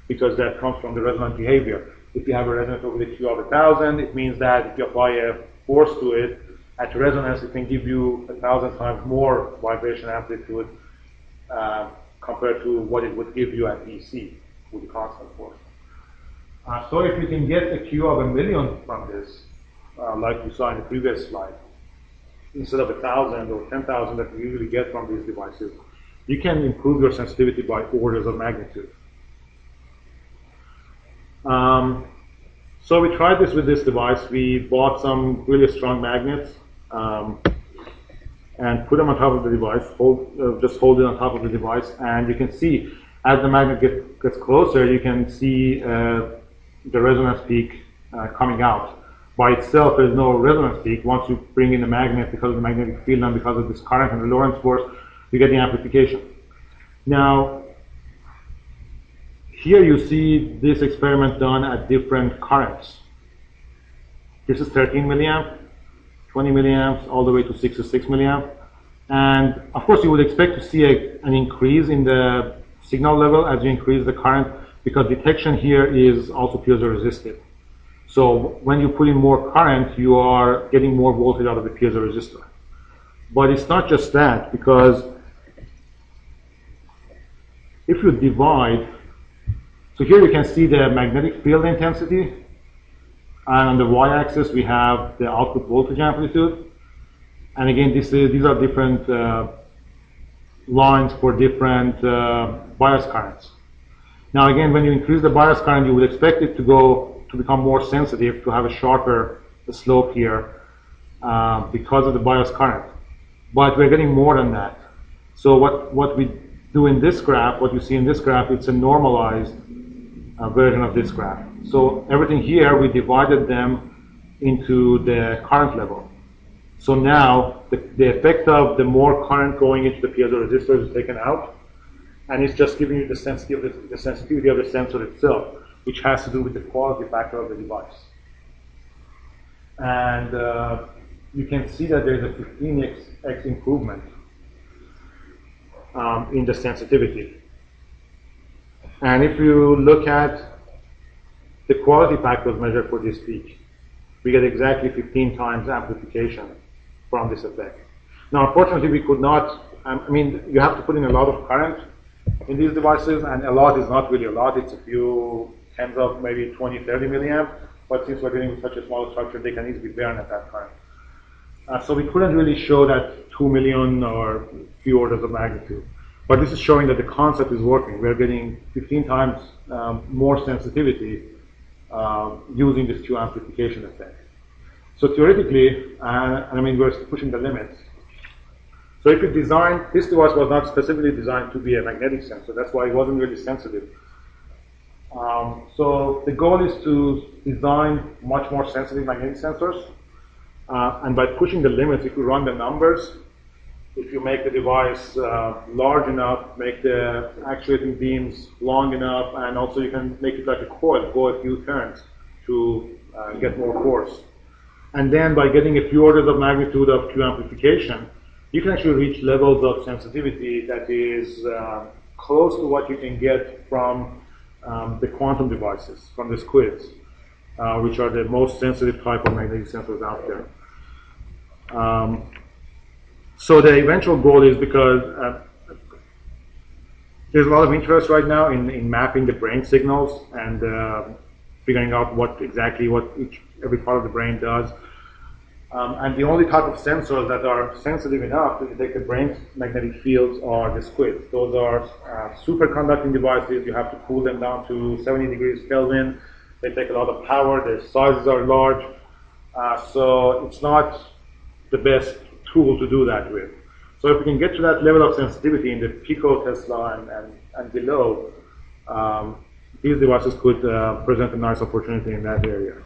Speaker 1: because that comes from the resonant behavior. If you have a resonator with a Q of 1,000, it means that if you apply a force to it, at resonance, it can give you 1,000 times more vibration amplitude compared to what it would give you at DC with constant force. So if you can get a Q of 1,000,000 from this, like you saw in the previous slide, instead of 1,000 or 10,000 that you usually get from these devices, you can improve your sensitivity by orders of magnitude. So we tried this with this device. We bought some really strong magnets and put them on top of the device, just hold it on top of the device, and you can see as the magnet gets closer, you can see the resonance peak coming out. By itself, there's no resonance peak. Once you bring in the magnet, because of the magnetic field and because of this current and the Lorentz force, you get the amplification. Now, here you see this experiment done at different currents. This is 13 milliamp, 20 milliamps, all the way to 66 milliamp. And of course, you would expect to see an increase in the signal level as you increase the current, because detection here is also piezo-resistive. So when you put in more current, you are getting more voltage out of the piezo-resistor. But it's not just that, because if you divide, so here you can see the magnetic field intensity, and on the y-axis we have the output voltage amplitude. And again, these are different lines for different bias currents. Now again, when you increase the bias current, you would expect it to become more sensitive, to have a sharper slope here because of the bias current. But we're getting more than that. So what we do in this graph, what you see in this graph, it's a normalized version of this graph. So everything here, we divided them into the current level. So now the effect of the more current going into the piezoresistor is taken out, and it's just giving you the sensitivity of the sensor itself, which has to do with the quality factor of the device. And you can see that there's a 15x improvement in the sensitivity. And if you look at the quality factors measured for this peak, we get exactly 15 times amplification from this effect. Now, unfortunately, we could not, I mean, you have to put in a lot of current in these devices, and a lot is not really a lot. It's a few tens of maybe 20, 30 milliamp, but since we're dealing with such a small structure, they can easily burn at that current. So we couldn't really show that 2 million or few orders of magnitude. But this is showing that the concept is working. We're getting 15 times more sensitivity using this Q amplification effect. So theoretically, and I mean, we're pushing the limits. So if you design, this device was not specifically designed to be a magnetic sensor. That's why it wasn't really sensitive. So the goal is to design much more sensitive magnetic sensors. And by pushing the limits, if you run the numbers, if you make the device large enough, make the actuating beams long enough, and also you can make it like a coil, go a few turns to get more force. And then by getting a few orders of magnitude of Q amplification, you can actually reach levels of sensitivity that is close to what you can get from the quantum devices, from the squids, which are the most sensitive type of magnetic sensors out there. So the eventual goal is, because there's a lot of interest right now in mapping the brain signals and figuring out what every part of the brain does. And the only type of sensors that are sensitive enough to detect the brain's magnetic fields are the squids. Those are superconducting devices. You have to cool them down to 70 degrees Kelvin. They take a lot of power. Their sizes are large. So it's not the best tool to do that with. So if we can get to that level of sensitivity in the picotesla and below, these devices could present a nice opportunity in that area.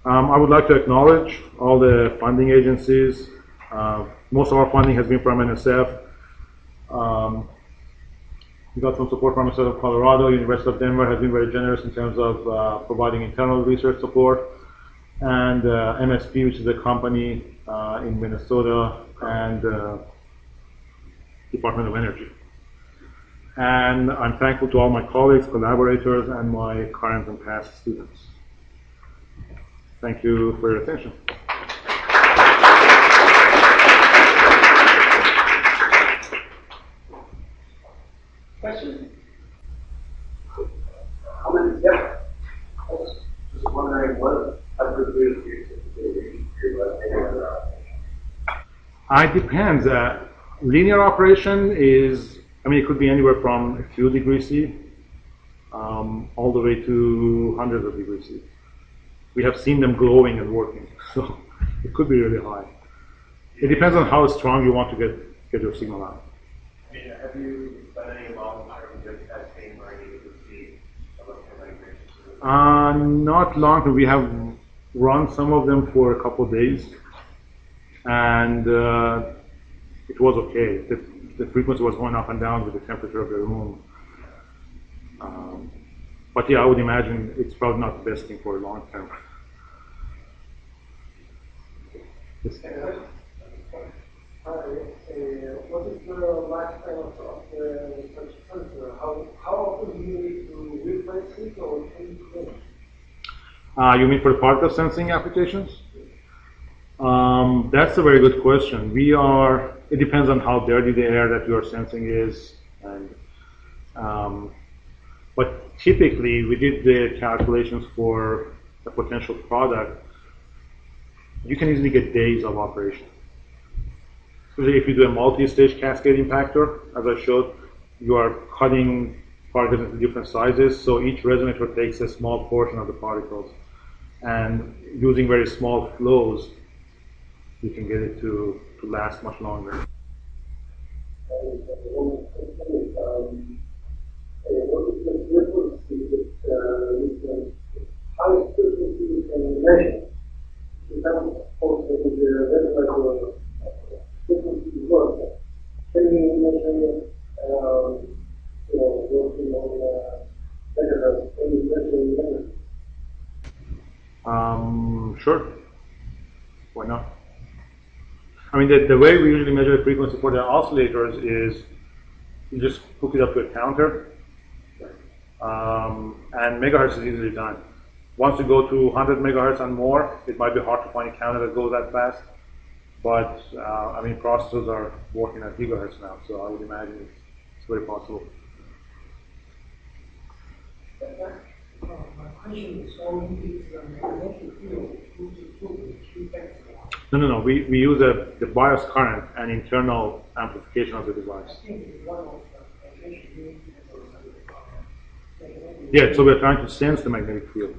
Speaker 1: I would like to acknowledge all the funding agencies. Most of our funding has been from NSF. We got some support from the state of Colorado. University of Denver has been very generous in terms of providing internal research support. And MSP, which is a company in Minnesota, and Department of Energy. And I'm thankful to all my colleagues, collaborators, and my current and past students. Thank you for your attention.
Speaker 2: Questions? How many? Yeah. I was just wondering what other groups you typically
Speaker 1: It depends. Linear operation is, I mean, it could be anywhere from a few degrees C all the way to hundreds of degrees C. We have seen them glowing and working, so it could be really high. It depends on how strong you want to get your signal out.
Speaker 3: I mean, have you done any long-term testing where you could see electromagnetic?
Speaker 1: Not long term. We have run some of them for a couple of days, and it was okay. The frequency was going up and down with the temperature of the room. But yeah, I would imagine it's probably not the best thing for long term.
Speaker 2: What is the lifetime of the such sensor? How often do you need to replace it or change it?
Speaker 1: You mean for the particle sensing applications? That's a very good question. It depends on how dirty the air that you are sensing is, but typically we did the calculations for a potential product. You can easily get days of operation. Especially if you do a multi-stage cascade impactor, as I showed, you are cutting particles into different sizes, so each resonator takes a small portion of the particles. And using very small flows, you can get it to last much longer.
Speaker 2: What is the frequency that you can, highest frequency you can measure? Depends also with the resonator frequency work. Can you measure, working on megahertz? Can you measure megahertz?
Speaker 1: Sure. Why not? I mean, the way we usually measure the frequency for the oscillators is you just hook it up to a counter, and megahertz is easily done. Once you go to 100 megahertz and more, it might be hard to find a counter that goes that fast. But I mean, processors are working at gigahertz now, so I would imagine it's very possible.
Speaker 2: My question is only is the magnetic field
Speaker 1: No. We use the bias current and internal amplification of the device. Yeah, so we're trying to sense the magnetic field.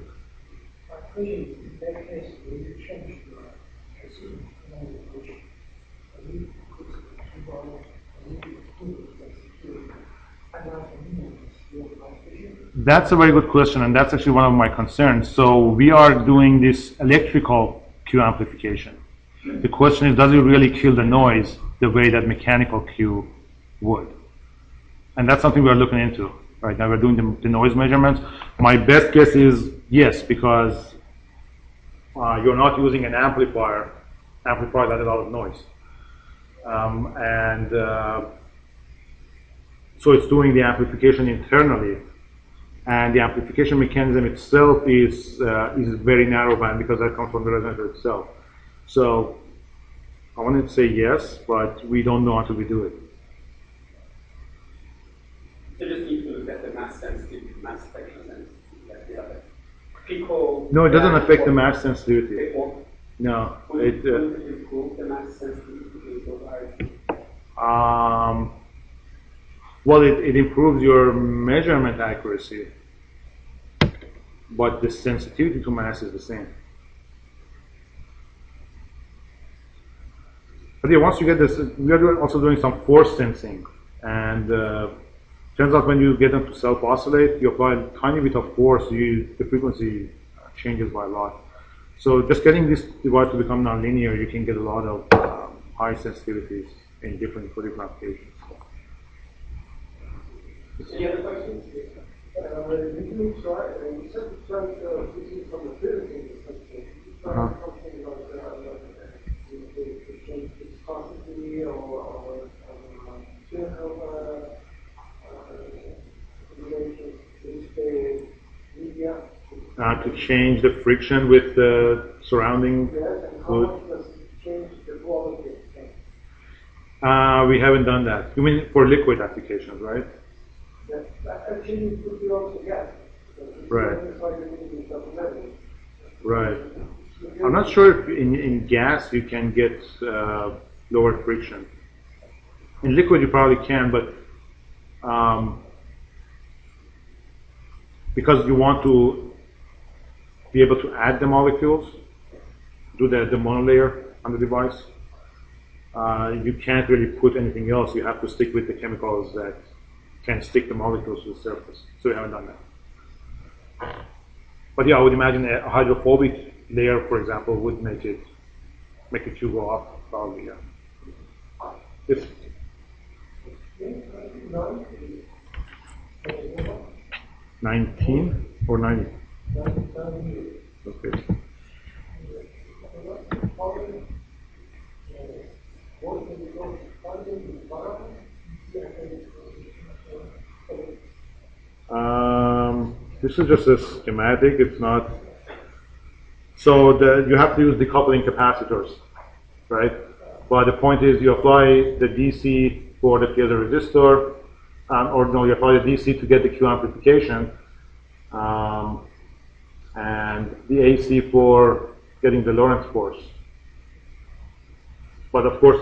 Speaker 2: in that case, when you change the
Speaker 1: That's a very good question, and that's actually one of my concerns. So we are doing this electrical Q amplification. The question is, does it really kill the noise the way that mechanical Q would? And that's something we're looking into right now. We're doing the noise measurements. My best guess is yes, because you're not using an amplifier that has a lot of noise. So it's doing the amplification internally. And the amplification mechanism itself is very narrowband because that comes from the resonator itself. So I wanted to say yes, but we don't know until we do it.
Speaker 4: You just need to look at the mass sensitivity, mass spectral sensitivity.
Speaker 1: No, it doesn't affect the mass sensitivity.
Speaker 4: It won't.
Speaker 1: No.
Speaker 4: Will it improve the mass sensitivity?
Speaker 1: Well, it improves your measurement accuracy, but the sensitivity to mass is the same. But yeah, once you get this, we are also doing some force sensing, and turns out when you get them to self-oscillate, you apply a tiny bit of force, the frequency changes by a lot. So just getting this device to become nonlinear, you can get a lot of high sensitivities in different applications.
Speaker 4: Any other questions?
Speaker 2: You tried switching from the physical something. You tried something about change viscosity or chemical relations to the media.
Speaker 1: To change the friction with the surrounding fluid.
Speaker 2: How much does it change the quality of things?
Speaker 1: We haven't done that. You mean for liquid applications, right?
Speaker 2: Yes, actually, you could do also gas.
Speaker 1: Right. Right. I'm not sure if in gas you can get lower friction. In liquid you probably can, but because you want to be able to add the molecules, do the monolayer on the device, you can't really put anything else. You have to stick with the chemicals that can stick the molecules to the surface. So we haven't done that. But yeah, I would imagine a hydrophobic layer, for example, would make it Q go up, probably, yeah. If 19 or 90? Okay. This is just a schematic. It's not. So you have to use decoupling capacitors, right? But the point is, you apply the DC for the piezoresistor, or no, you apply the DC to get the Q amplification, and the AC for getting the Lorentz force. But of course,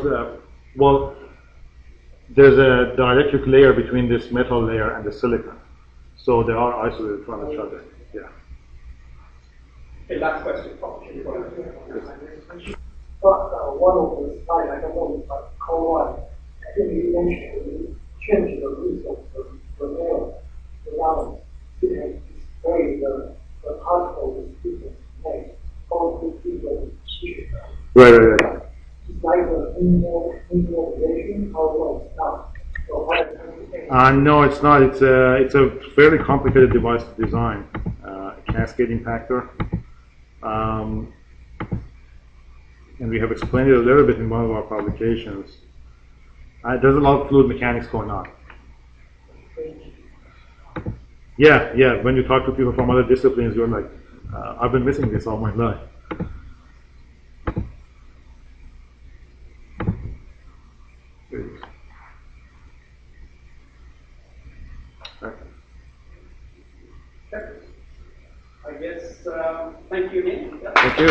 Speaker 1: well, there's a dielectric layer between this metal layer and the silicon. So they are isolated from each other. Yeah.
Speaker 4: Okay, last question.
Speaker 2: But one of the slides, I don't know if I call one, I think you mentioned you change the results of the layer, the balance, to display the particle with different length, all the people tissue.
Speaker 1: Right.
Speaker 2: It's like the immobilization, how well it's done.
Speaker 1: No, it's not. It's a fairly complicated device to design. A Cascade impactor, and we have explained it a little bit in one of our publications. There's a lot of fluid mechanics going on. Yeah. When you talk to people from other disciplines, you're like, I've been missing this all my life.
Speaker 4: I guess, thank you again.
Speaker 1: Thank you.